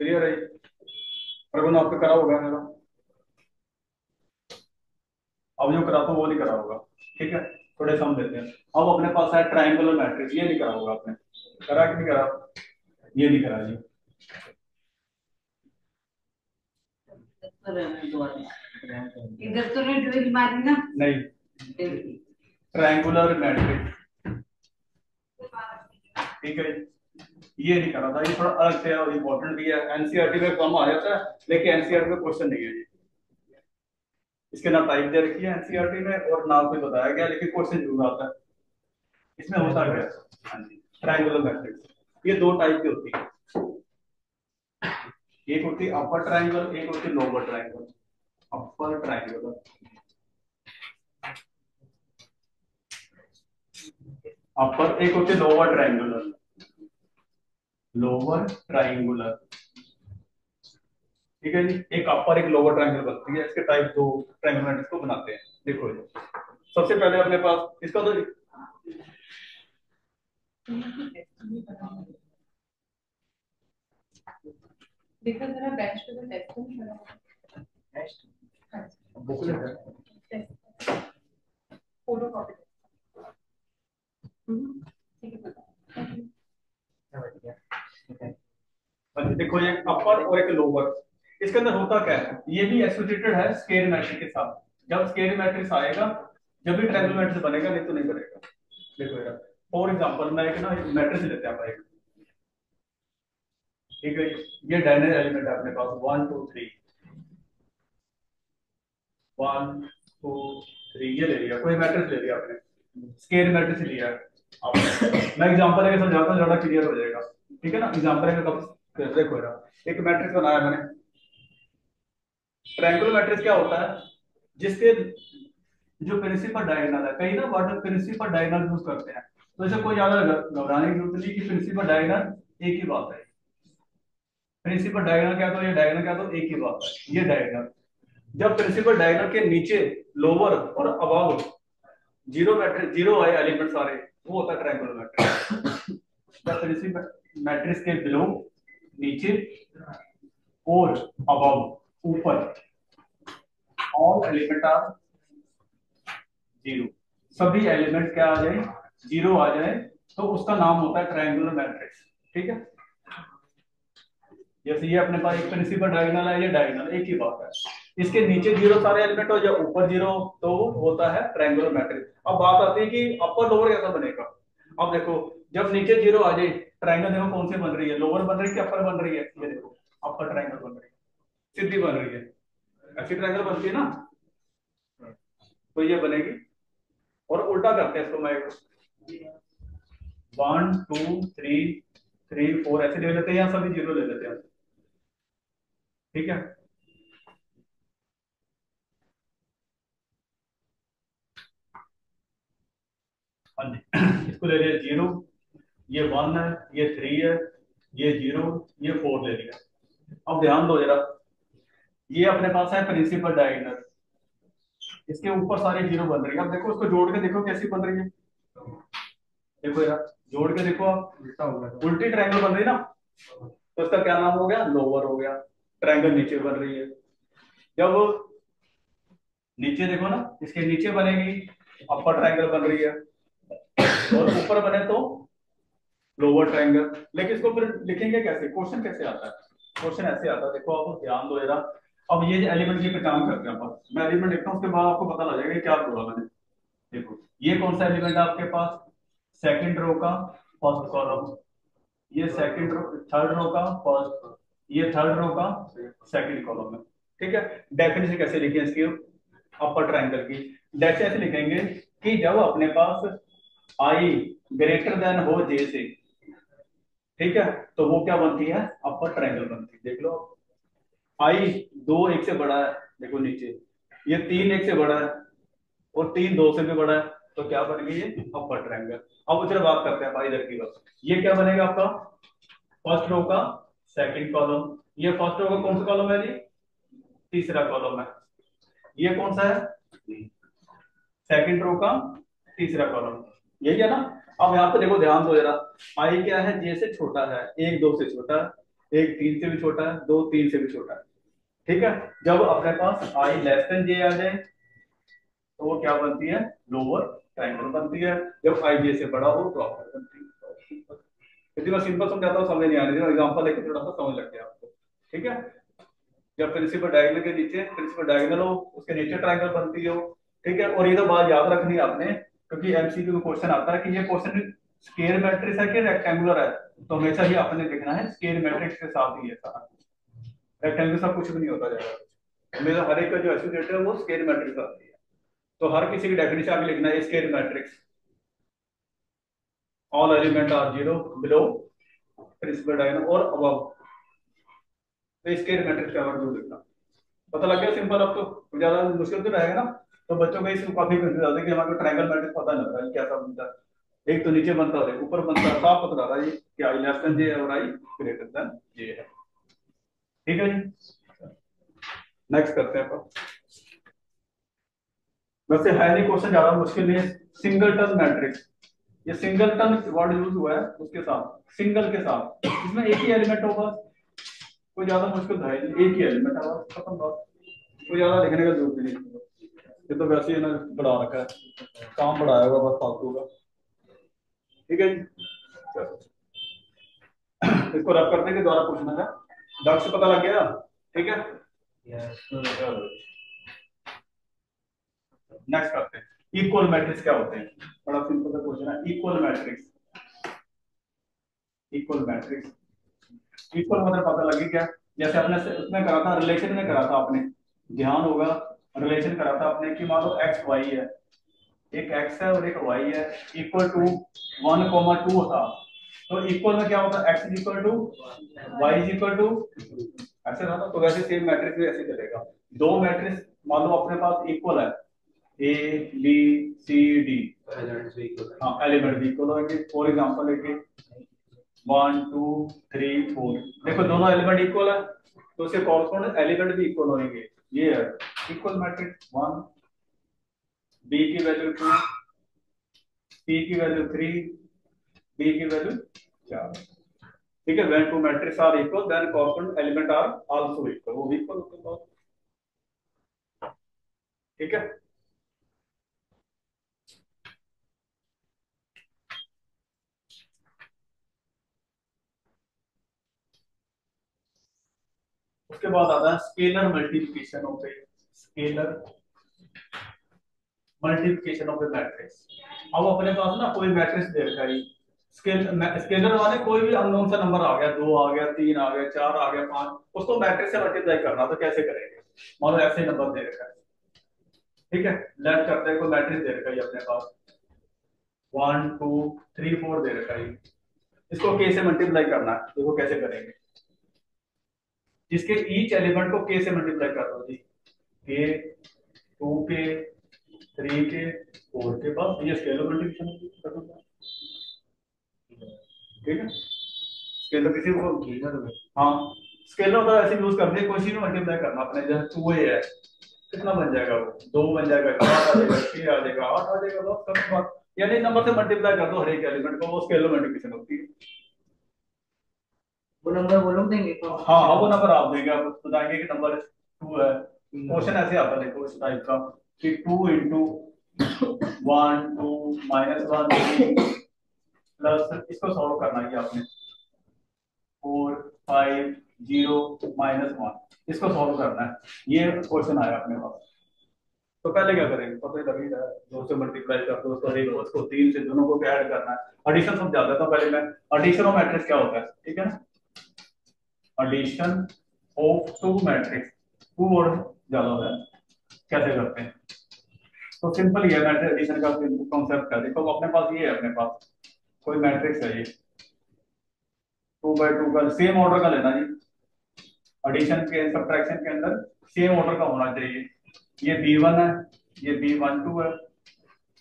क्लियर है, प्रगुण आपको करा होगा मेरा, अब जो करा था वो नहीं करा होगा। ठीक है, थोड़े सम देते हैं। अब अपने पास है ट्रायंगुलर मैट्रिक्स, ये नहीं करा होगा आपने, करा कि नहीं करा, ये नहीं करा जी। इधर तो नहीं ड्रिल मारी ना, नहीं, ट्रायंगुलर मैट्रिक्स। ठीक है, ये नहीं करा था, ये थोड़ा अलग से और इम्पोर्टेंट भी है, एनसीईआरटी में कम आ जाता है, लेकिन एनसीईआरटी में क्वेश्चन नहीं है जी। इसके ना टाइप दे रखी है एनसीईआरटी में और ना कोई बताया गया, लेकिन क्वेश्चन जरूर आता है। इसमें होता क्या है, ट्रायंगुलर मैट्रिक्स, ये 2 टाइप की होती है। एक होती है अपर ट्राइंगल, एक होती है लोअर ट्राइंगल। अपर ट्राइंगल, अपर, एक होती है लोअर ट्राइंगुलर। लोअर ट्राइंगुलर, ठीक है जी। एक अपर एक लोअर ट्राइंगल बनती है, इसके टाइप दो ट्राइंगल इसको बनाते हैं। देखो जी, सबसे पहले अपने पास इसका तो देखो जरा बेंच पे तो टेस्ट नहीं करा। बुकलेट है। Photo copy. ठीक है देखो ये अपर और एक लोअर, इसके अंदर होता क्या है, ये भी एसोसिएटेड है स्केल मैट्रिक्स के साथ। जब स्केल मैट्रिक्स आएगा जब भी ट्रायंगल मैट्रिक्स बनेगा, नहीं तो नहीं बनेगा। देखो यार, फॉर एग्जांपल मैं एक ना मैट्रिक्स लेते हैं आप एक, ठीक है। ये डायनर एलिमेंट है अपने पास 1 2 3, 1 2 3 ये ले लिया, कोई मैट्रिक्स ले लिया आपने, स्केल मैट्रिक्स लिया आपने। मैं एग्जांपल लेके समझाता हूं, ज्यादा क्लियर हो जाएगा, ठीक है ना। एग्जांपल लेके कब देखो यार, एक मैट्रिक्स बनाया मैंने। ट्रायंगुलर मैट्रिक्स क्या होता है, जिसके जो प्रिंसिपल डायगोनल है, कहीं ना वर्ड प्रिंसिपल डायगोनल यूज करते हैं, तो ऐसे कोई ज्यादा घबराने की जरूरत नहीं कि प्रिंसिपल डायगोनल एक ही बात है। प्रिंसिपल डायगोनल क्या, तो ये डायगोनल क्या, तो एक ही बात है, ये डायगोनल। जब प्रिंसिपल डायगोनल के नीचे लोअर और अबव जीरो मैट्रिक्स, जीरो आए एलिमेंट सारे, वो होता है ट्रायंगुलर मैट्रिक्स। जब प्रिंसिपल मैट्रिक्स के बिलो, नीचे और अबव ऊपर, ऑल एलिमेंट आर जीरो, सभी एलिमेंट क्या आ जाए, जीरो आ जाए, तो उसका नाम होता है ट्रायंगुलर मैट्रिक्स, ठीक है। जैसे ये अपने पास एक प्रिंसिपल डायगोनल है, ये डायगोनल एक ही बात है। इसके नीचे जीरो सारे एलिमेंट हो या ऊपर जीरो, तो वो होता है ट्रायंगुलर मैट्रिक्स। अब बात आती है कि अपर लोअर कैसा बनेगा। अब देखो, जब नीचे जीरो आ जाए, ट्रायंगल देखो कौन सी बन रही है, लोअर बन रही है कि अपर बन रही है, ये देखो अपर ट्रायंगल बन रही है, सीधी बन रही है, ऐसी ट्रायंगल बनती है ना, तो ये बनेगी। और उल्टा करते हैं इसको, मैं 1 2 3 3 4 ऐसे ले लेते हैं, या सभी जीरो ले लेते हैं, ठीक है। हाँ जी, इसको ले लिया जीरो, ये 1 है, ये 3 है, ये जीरो, ये 4 ले लिया। अब ध्यान दो जरा, ये अपने पास है प्रिंसिपल डायगोनल, इसके ऊपर सारी जीरो बन रही है। अब देखो उसको जोड़ के देखो कैसी बन रही है, देखो यार, जोड़ के देखो आप, उल्टी ट्रायंगल बन रही है ना, तो इसका क्या नाम हो गया, लोअर हो गया। ट्रायंगल नीचे बन रही है, जब नीचे देखो ना, इसके नीचे बनेगी अपर ट्रायंगल बन रही है, और ऊपर बने तो लोअर ट्रायंगल। लेकिन इसको फिर लिखेंगे कैसे, क्वेश्चन कैसे आता है, क्वेश्चन ऐसे आता है, देखो आप ध्यान दो जरा। अब ये एलिमेंट की पहचान करते हैं अपन, मैं एलिमेंट लिखता हूँ, उसके बाद आपको पता लग जाएगा क्या बोला मैंने। देखो ये कौन सा एलिमेंट है आपके पास, सेकंड रो का फर्स्ट कॉलम, ये सेकंड रो, थर्ड रो का फर्स्ट, ये थर्ड रो का सेकंड कॉलम है, ठीक है। डेफिनेशन कैसे लिखें इसकी, अपर ट्रायंगल की डेफिनेशन ऐसे लिखेंगे कि जब अपने पास आई ग्रेटर देन हो जे से, ठीक है, तो वो क्या बनती है, अपर ट्रायंगल बनती है। देख लो, आई दो एक से बड़ा है, देखो नीचे, ये तीन एक से बड़ा है, और तीन दो से भी बड़ा है, तो क्या बन गई ये अपर ट्रायंगल। अब उधर बात करते हैं भाई, इधर की बात, ये क्या बनेगा आपका, फर्स्ट रो का सेकंड कॉलम, ये फर्स्ट रो का कौन सा कॉलम है जी, तीसरा कॉलम है। ये कौन सा है, सेकंड रो का तीसरा कॉलम, यही है ना। अब यहाँ पे देखो ध्यान दो जरा, आई क्या है, जे से छोटा है, एक दो से छोटा है, एक तीन से भी छोटा है, दो तीन से भी छोटा है, ठीक है। जब अपने पास आई लेस देन जे आ जाए, तो वो क्या बनती है, लोअर ट्रायंगल बनती है। जब आई जे से बड़ा हो तो अपर बनती है। यदि मैं सिंपल समझाता हूँ समझ नहीं आ रही, एग्जांपल लेके थोड़ा सा समझ लग गया आपको, ठीक है। जब प्रिंसिपल डायगोनल के नीचे, प्रिंसिपल डायगोनल हो, उसके नीचे ट्रायंगल बनती हो, ठीक है। और ये तो बात याद रखनी है आपने, क्योंकि एमसीक्यू में क्वेश्चन आता है कि ये क्वेश्चन स्केयर मैट्रिक्स है कि रेक्टेंगुलर है, तो हमेशा ही आपने देखना है स्केयर मैट्रिक्स के साथ ही है सारा, रेक्टेंगुलर सब कुछ भी नहीं होता जाएगा। मेरा हर एक का जो एसोसिएटेड है वो स्केयर मैट्रिक्स आती है, तो हर किसी की डेफिनेशन आगे लिखना है, square matrix all element are zero below principal diagonal और अबव। तो स्क्वायर मैट्रिक्स का वैल्यू लिखना पता लग गया। सिंपल। अब तो ज्यादा मुश्किल तो रहेगा ना, तो बच्चों को इसमें काफी कंफ्यूज होता है कि हमारे को ट्रायंगल मैट्रिक्स पता नहीं लग रहा है कैसा बनता है। एक तो नीचे बनता है, ऊपर बनता है, साफ पता लग रहा है कि आई लेस देन जे और आई ग्रेटर देन जे है। ठीक है जी, नेक्स्ट करते हैं अपन। वैसे है नहीं क्वेश्चन, ज्यादा मुश्किल नहीं है। सिंगलटन मैट्रिक्स, ये सिंगलटन वर्ड यूज हुआ है उसके साथ, सिंगल के साथ, इसमें एक ही एलिमेंट होगा, कोई ज्यादा मुश्किल है नहीं, एक ही एलिमेंट है बस, खत्म बात। कोई ज्यादा लिखने का जरूरत नहीं है। ये तो वैसे ही ना बढ़ा रखा है, काम बढ़ाया होगा बस फालतू का। ठीक है जी, चलो इसको रब करने के द्वारा पूछना है। दक्ष पता लग गया? ठीक है, नेक्स्ट करते हैं। इक्वल मैट्रिक्स क्या होते हैं? बड़ा सिंपल सा क्वेश्चन है। Equal matrix, equal matrix, equal मतलब पता लगे क्या? जैसे आपने उसमें करा था, रिलेशन में करा था आपने, ध्यान होगा। रिलेशन करा था आपने कि मान लो एक्स वाई है, एक एक्स है और एक वाई है, इक्वल टू 1,2 था। तो इक्वल में क्या होता है? X is equal to Y is equal to, ऐसे था ना। तो वैसे सेम मैट्रिक्स भी ऐसे चलेगा। दो मैट्रिक्स मान लो अपने पास इक्वल है, ए बी सी डी, हाँ एलिमेंट भी इक्वल होंगे। फॉर एग्जांपल लेके 1 2 3 4, देखो दोनों एलिमेंट इक्वल है, तो उसके कॉरस्पॉन्ड एलिमेंट भी इक्वल होंगे। ये है इक्वल मैट्रिक्स। 1, बी की वैल्यू 2, सी की वैल्यू 3, डी की वैल्यू 4। ठीक है, when two matrix are equal then correspond element are also equal, वो भी इक्वल होते हैं। ठीक है, उसके बाद आता है scalar multiplication of A, scalar multiplication of A matrix. अब अपने पास ना कोई मैट्रिक्स दे रखा है, स्केलर वाले कोई भी अननोन सा नंबर आ गया, 2 आ गया, 3 आ गया, 4 आ गया, 5, उसको मैट्रिक्स से मल्टीप्लाई करना, तो कैसे करेंगे? मान लो ऐसे नंबर दे रखा है, ठीक है, लेट करते हैं, कोई मैट्रिक्स दे रखा है अपने पास 1 2 3 4 दे रखा है, इसको के से मल्टीप्लाई करना है, देखो कैसे करेंगे। जिसके ईच एलिमेंट को के से मल्टीप्लाई कर दो जी, के 2 के 3 के 4 के, बस ये स्केलर मल्टीप्लिकेशन कर दो। ठीक है, स्केलर किसी को, हाँ स्केलर तो ऐसे यूज करते हैं, कोई में मल्टीप्लाई करना अपने, जैसे 2a है, कितना बन जाएगा वो? 2 बन जाएगा, 4 आ जाएगा, 6 आ जाएगा, 8 आ जाएगा, बस खत्म बात। यानी नंबर से मल्टीप्लाई कर दो हर एक एलिमेंट को, वो स्केलर मल्टीप्लिकेशन होती है। वो नंबर वो लोग देंगे तो? हाँ हाँ, वो नंबर आप देंगे, आप बताएंगे कि नंबर 2 है। क्वेश्चन ऐसे आता है देखो इस टाइप का, कि 2 इंटू 1 2 -1 प्लस, इसको सॉल्व करना है आपने, 4 5 0 -1, इसको सॉल्व करना है। ये क्वेश्चन आया अपने पास, तो पहले क्या करेंगे? पता ही लग रहा है, 2 से मल्टीप्लाई कर दो, उसको 3 से, दोनों को ऐड करना है। एडिशन समझा देता हूं पहले मैं। एडिशन ऑफ मैट्रिक्स क्या होता है, ठीक है ना? Addition of two matrix, two और ज्यादा है, कैसे करते हैं? तो सिंपल ही है, मैट्रिक्स एडिशन का कॉन्सेप्ट है। देखो अपने पास ये है, अपने पास कोई मैट्रिक्स है, ये 2 बाई 2 का सेम ऑर्डर का लेना जी। एडिशन के सब्ट्रैक्शन के अंदर सेम ऑर्डर का होना चाहिए। ये B1 है, ये B12 है,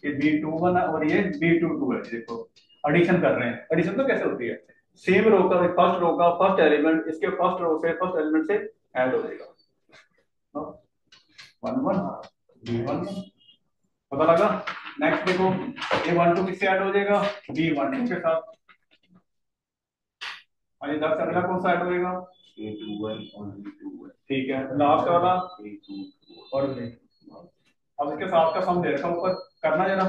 ये B21 है और ये B22 है। देखो एडिशन कर रहे हैं, एडिशन तो कैसे होती है? सेम रो का फर्स्ट रो का फर्स्ट एलिमेंट इसके फर्स्ट रो से फर्स्ट एलिमेंट से ऐड हो जाएगा। 1 1 B1 पता लगा। नेक्स्ट देखो, A12 किससे ऐड हो जाएगा? B12 के साथ। और इधर से अगला कौन सा ऐड होएगा? A21 और B21, ठीक है, लास्ट वाला A22 और B। अब इसके साथ का सम दे रखा ऊपर, करना जरा,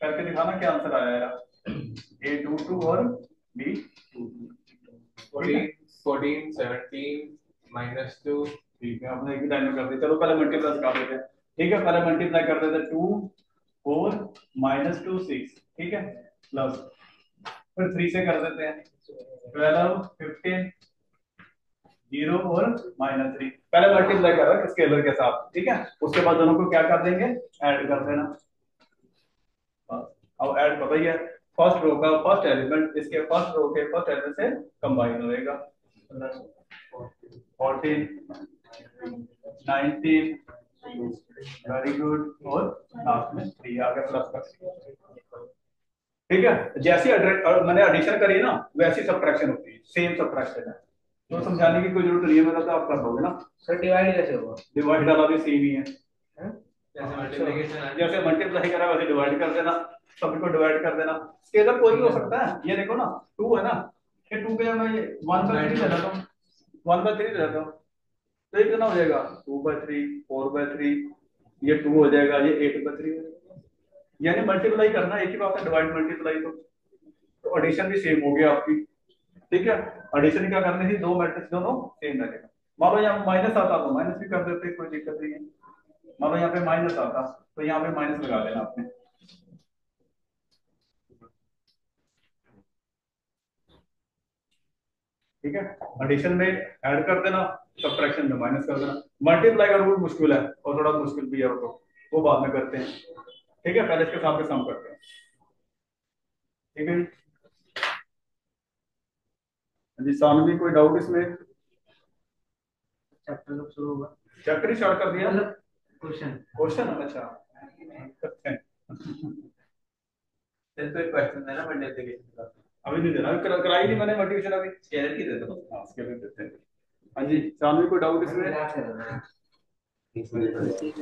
करके दिखाना क्या आंसर आया यार। A22 और B22, 14 17 -2, ठीक है, हमने एक ही टाइम में कर दिया। चलो पहले मल्टीप्लाई कर देते हैं, ठीक है, पहले मल्टीप्लाई कर देते हैं। 2 4 -2 6, ठीक है, प्लस फिर 3 से कर देते हैं, 12 15 0 और -3। पहले मल्टीप्लाई कर रहा है स्केलर के साथ, ठीक है, उसके बाद दोनों को क्या कर देंगे? ऐड कर देना। अब ऐड पता ही है, फर्स्ट रो का फर्स्ट एलिमेंट इसके फर्स्ट रो के फर्स्ट एलिमेंट से कंबाइन होएगा। 14, 19, वेरी गुड, और लास्ट में 3 आ गया प्लस का। ठीक है, जैसी मैंने एडिशन करी ना वैसी सब्ट्रैक्शन होती है, सेम सब्ट्रैक्शन है, तो समझाने की कोई जरूरत नहीं है, मेरा तो आप कर लोगे ना। सर डिवाइड कैसे होगा? डिवाइड वाला भी सेम ही है, जैसे मल्टीप्लिकेशन है, जैसे मल्टीप्लाई करा वैसे डिवाइड कर देना, सभी को डिवाइड कर देना। स्केलर कोई भी हो सकता है, ये देखो ना 2 है ना, ये 2 के मैं 1/3 ले लेता हूँ, 1/3 ले लेता हूँ, तो ये कितना हो जाएगा 2/3, 4/3, ये 2 हो जाएगा, ये 8/3 हो जाएगा। यानी मल्टीप्लाई करना एक ही बात है, डिवाइड मल्टीप्लाई तो एडिशन भी सेम हो गया आपकी। ठीक है, एडिशन क्या करनी थी, 2 मैट्रिक्स दोनों सेम लगेगा। मान लो यहाँ माइनस आता तो माइनस भी कर देते, कोई दिक्कत नहीं है। मान लो यहाँ पे माइनस आता तो यहाँ पे माइनस लगा देना आपने। ठीक है, एडिशन में ऐड कर देना, सब्ट्रैक्शन में माइनस कर देना। मल्टीप्लाई का रूल मुश्किल है और थोड़ा मुश्किल भी है, वो बाद में करते हैं। ठीक है, पहले इसके साथ सम करते हैं। ठीक है जी, सानवी कोई डाउट इसमें? चैप्टर कब शुरू होगा? चैप्टर ही स्टार्ट कर दिया, क्वेश्चन क्वेश्चन अच्छा। तो एक क्वेश्चन है ना मल्टीप्लिकेशन का, अभी नहीं देना, कराई नहीं मैंने मल्टीप्लिकेशन अभी, स्केलर की दे दो। हाँ स्केलर देते हैं। हाँ जी, सानवी कोई डाउट इसमें?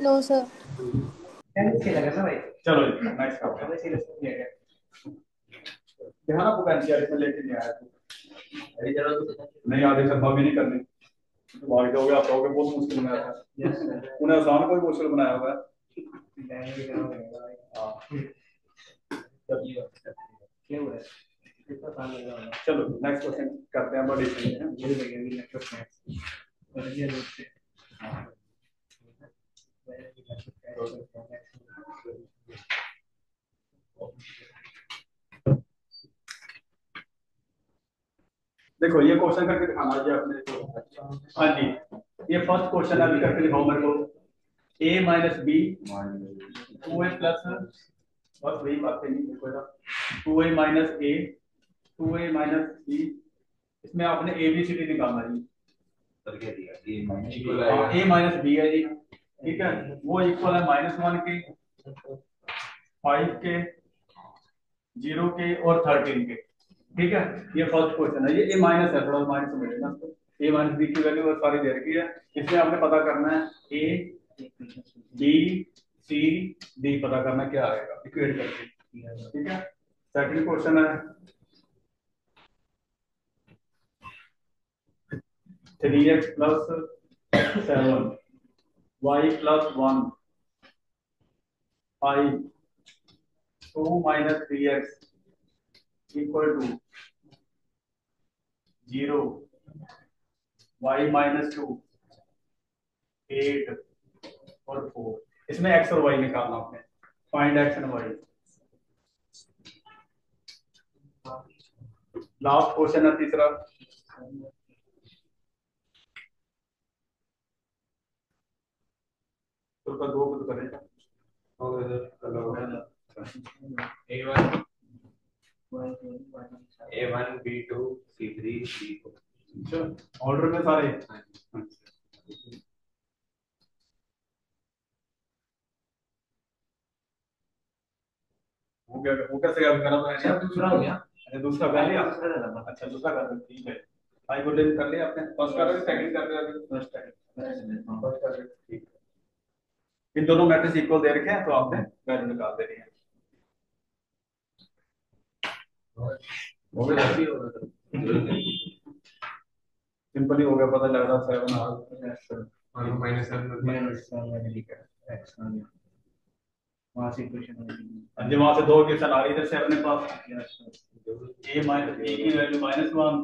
No sir. भाई चलो नेक्स्ट करते हैं। ध्यान आपको एनसीईआरटी में लेके नहीं आया तू, नहीं आधे शर्मा भी नहीं करनी, तो भाग जाओगे, आप कहोगे बहुत मुश्किल बनाया था, उन्हें आसान कोई मुश्किल बनाया हुआ है। चलो नेक्स्ट क्वेश्चन करते हैं, बड़ी देखो ये क्वेश्चन करके दिखाना है आपने। हाँ जी, ये फर्स्ट क्वेश्चन अभी करके दिखाओ मेरे को। a minus B 2a plus, बस वही बातें नहीं देखो, 2a माइनस ए 2a माइनस बी, इसमें आपने ए बी सी डी निकालना जी, a माइनस बी है जी। ठीक है, वो इक्वल है -1 के, 5 के, 0 के और 13 के। ठीक है, ये फर्स्ट क्वेश्चन है, ये ए माइनस है, थोड़ा माइनस में लेना, ए माइनस बी की वैल्यू सारी दे रखी है, इसमें आपने पता करना है ए बी सी डी, पता करना क्या आएगा इक्वेट करके। ठीक है, सेकंड क्वेश्चन है 3x plus 7 y plus 1 5 2 minus 3x equal to 0 y minus 2 8 और 4। इसमें x और y निकालना आपने, find x and y। Last question है तीसरा, तो का 2 खुद करेगा A1 B2 C3 C4, order में सारे। वो कैसे करना दूसरा हो गया, अच्छा दूसरा कर लिया, अच्छा दूसरा कर रहे, ठीक है। हाई वोल्टेज कर लिया आपने, फर्स्ट कर रहे सेकंड कर रहे अभी, फर्स्ट कर रहे, ठीक है। इन दोनों मैट्रिक्स इक्वल दे रखे हैं तो आपने वैल्यू निकाल देनी है। सिंपली हो गया, पता लग रहा 7 और -7 ठीक है, x आ गया वहां से इक्वेशन, वहां से 2 इक्वेशन आ रही है, 7 के पास a माइनस b की वैल्यू -1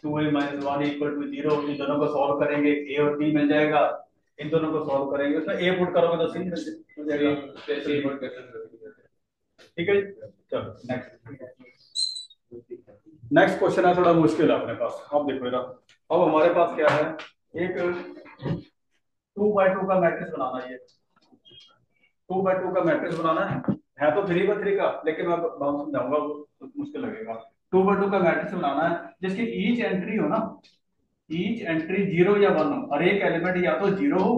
2a माइनस 1 इक्वल टू 0। इन दोनों को सॉल्व करेंगे, a और b मिल जाएगा, इन दोनों को सॉल्व करेंगे, उसमें a पुट करोगे तो c हो जाएगा। ठीक है, चलो नेक्स्ट क्वेश्चन है, थोड़ा मुश्किल है अपने पास। अब देखो इधर, अब हमारे पास क्या है, एक 2/2 का मैट्रिक्स बनाना है। 2/2 का मैट्रिक्स बनाना है तो 3/3 का, लेकिन मैं समझाऊंगा वो मुश्किल लगेगा। 2/2 का मैट्रिक्स बनाना है जिसकी ईच एंट्री हो ना ईच एंट्री 0 या 1 हो, और एक एलिमेंट या तो 0 हो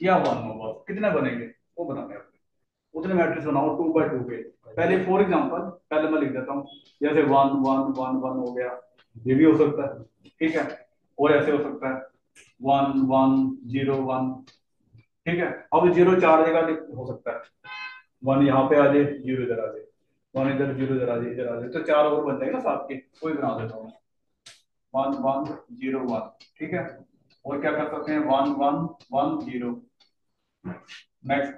या 1 हो, बस कितने बनेंगे वो बनाने हैं आपको। उतने मैट्रिक्स बनाओ 2 बाय 2 के। पहले फॉर एग्जांपल पहले मैं लिख देता हूँ, जैसे 1 1 1 1 हो गया, ये भी हो सकता है, ठीक है, और ऐसे हो सकता है 1 1 0 1, ठीक है। अब 0 चार जगह हो सकता है, 1 यहाँ पे आ जाए, 0 इधर आ जाए, 1 इधर, 0 इधर आ जाए, इधर आ जाए, तो चार और बन जाएगा साथ के, कोई बना देता हूँ 1 1 0 1, ठीक है। और क्या कर सकते हैं 1 1 1 0, नेक्स्ट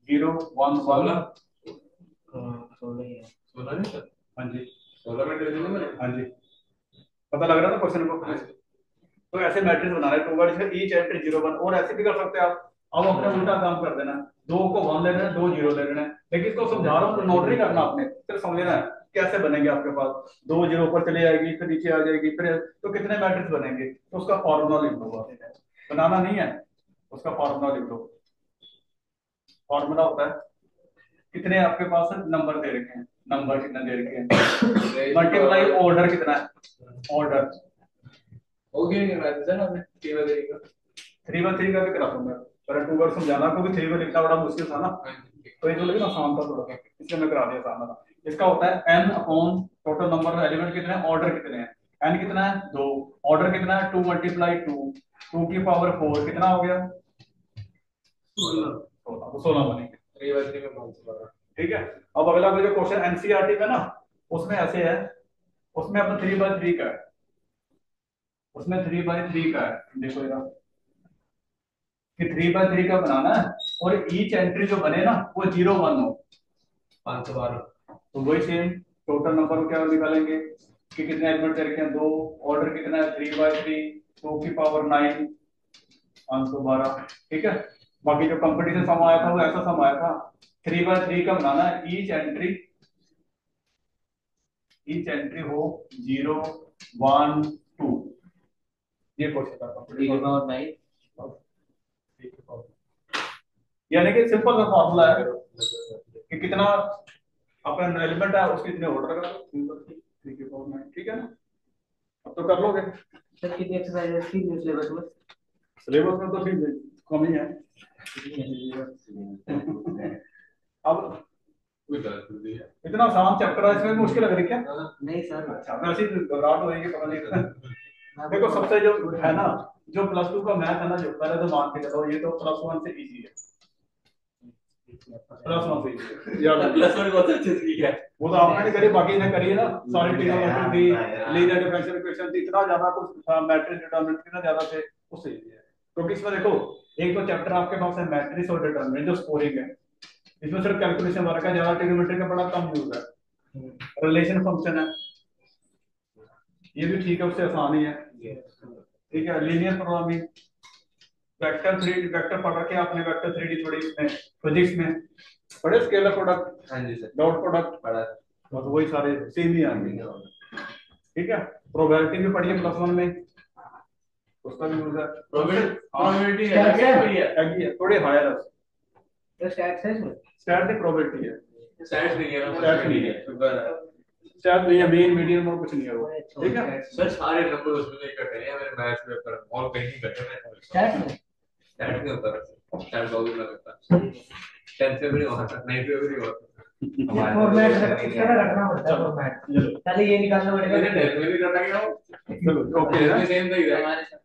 0 1 1, 16 ही है। 16 नहीं सर, हाँ जी 16 में दे देंगे मैंने। हाँ जी, पता लग रहा था क्वेश्चन को। तो ऐसे मैट्रिक्स बनाना है 2 बार, जिसमें ईच एंट्री 0 1, और ऐसे भी कर सकते हैं आप। अब अपने उल्टा काम कर देना, 2 को 1 ले लेना है, 2 0 ले लेना है, लेकिन इसको समझा रहा हूँ तो नोट नहीं करना आपने, सिर्फ समझ लेना है कैसे बनेंगे आपके पास। 2 0 ऊपर चली जाएगी, फिर नीचे आ जाएगी, फिर तो कितने मैट्रिक्स बनेंगे, तो उसका फॉर्मूला लिख दो, बनाना नहीं है, उसका फॉर्मूला लिख दो। फॉर्मूला होता है, कितने आपके पास नंबर दे रखे हैं, नंबर कितने दे रखे हैं, मल्टीप्लाई ऑर्डर कितना है, ऑर्डर हो गया नहीं मैं सर आपने 3 बजे का 3 बाय 3 का भी करा दूंगा, पर 2 बार समझाना, क्योंकि 3 बार लिखना बड़ा मुश्किल था ना, तो ये जो लेकिन आसान था थोड़ा सा, इसलिए मैं करा दिया आसान था। इसका होता है n upon total number of element कितने हैं, ऑर्डर कितने हैं, n कितना है 2, ऑर्डर कितना है 2 मल्टीप्लाई 2, 2 की पावर 4 कितना हो गया 16 बनेंगे, 3 बजे में 512। ठीक है। अब अगला जो क्वेश्चन एनसीईआरटी का ना, उसमें ऐसे है, उसमें अपना 3 बाय 3 का है, उसमें 3 बाय 3 का है, देखो इधर कि 3 बाय 3 का बनाना है, और ईच एंट्री जो बने ना वो 0 1 हो, 512। तो वही सेम टोटल नंबर को क्या निकालेंगे कि कितने एलिमेंट दे रखे हैं 2, ऑर्डर कितना है 3 बाय 3, 2 की पावर 9, 512, ठीक है। बाकी जो कंपटीशन सम आया था वो ऐसा सम आया था, 3 बाय 3 का बनाना है, ईच एंट्री हो 0 1 2, ये क्वेश्चन था कंपटीशन, यानी कि सिंपल सा फॉर्मूला है कि कितना अपन एलिमेंट है उसके इतने ऑर्डर कर दो, 3 की पावर 9, ठीक है ना, अब तो कर लोगे। सर कितनी एक्सरसाइज थी सिलेबस में? सिलेबस में तो फिर कम ही है। अब इतना आसान चैप्टर है, इसमें मुश्किल लग रही क्या? नहीं सर। अच्छा, वैसे ही घबराहट हो रही है, पता नहीं। देखो सबसे जो है ना, जो +2 का मैथ है ना, जो पहले तो मान के चलो ये तो +1 से इजी है, +1 से easy है यार, +1 बहुत अच्छे से किया है। वो तो आपने नहीं करी, बाकी ने करी है ना, सॉलिड ट्रिग्नोमेट्री थी, लीनियर डिफरेंशियल इक्वेशन थी, इतना ज्यादा कुछ था, मैट्रिक्स डिटरमिनेंट कितना ज्यादा थे, उससे इजी है। क्योंकि इसमें देखो एक तो चैप्टर आपके पास है मैट्रिक्स और डिटरमिनेंट जो स्कोरिंग है, इसमें सिर्फ कैलकुलेशन वर्क है, ज्यादा ट्रिग्नोमेट्री का बड़ा कम यूज है, रिलेशन फंक्शन है, ये भी ठीक है, उससे आसान ही है, ठीक है। Linear programming, vector 3D, vector पढ़ रखे आपने, वेक्टर 3D थोड़ी इसमें फिजिक्स में पढ़े, स्केलर प्रोडक्ट, हाँ जी सर, डॉट प्रोडक्ट पढ़ा। तो वही सारे सेम ही आएंगे, ठीक है। प्रोबेबिलिटी भी पढ़िए +1 में, उसका भी यूज है, प्रोबेबिलिटी है थोड़ी हायर है, तो स्टैट्स है इसमें? स्टैट की प्रोबेबिलिटी है, स्टैट्स नहीं है ना, स्टैट नहीं है, स्टैट नहीं है, मेन मीडियन और कुछ नहीं है वो, ठीक है। सर सारे नंबर उसमें नहीं कटे हैं मेरे मैथ्स पेपर और कहीं नहीं कटे हैं, स्टैट्स में? स्टैट के ऊपर स्टैट बहुत दूर लगता है, 10th पे भी नहीं हुआ था, 9th पे भी नहीं हुआ था। फॉर्मेट किस तरह रखना पड़ता है फॉर्मेट? पहले ये निकालना पड़ेगा, मैंने 10th में भी करना क्या हो, चलो ओके है, सेम नहीं है। हमारे साथ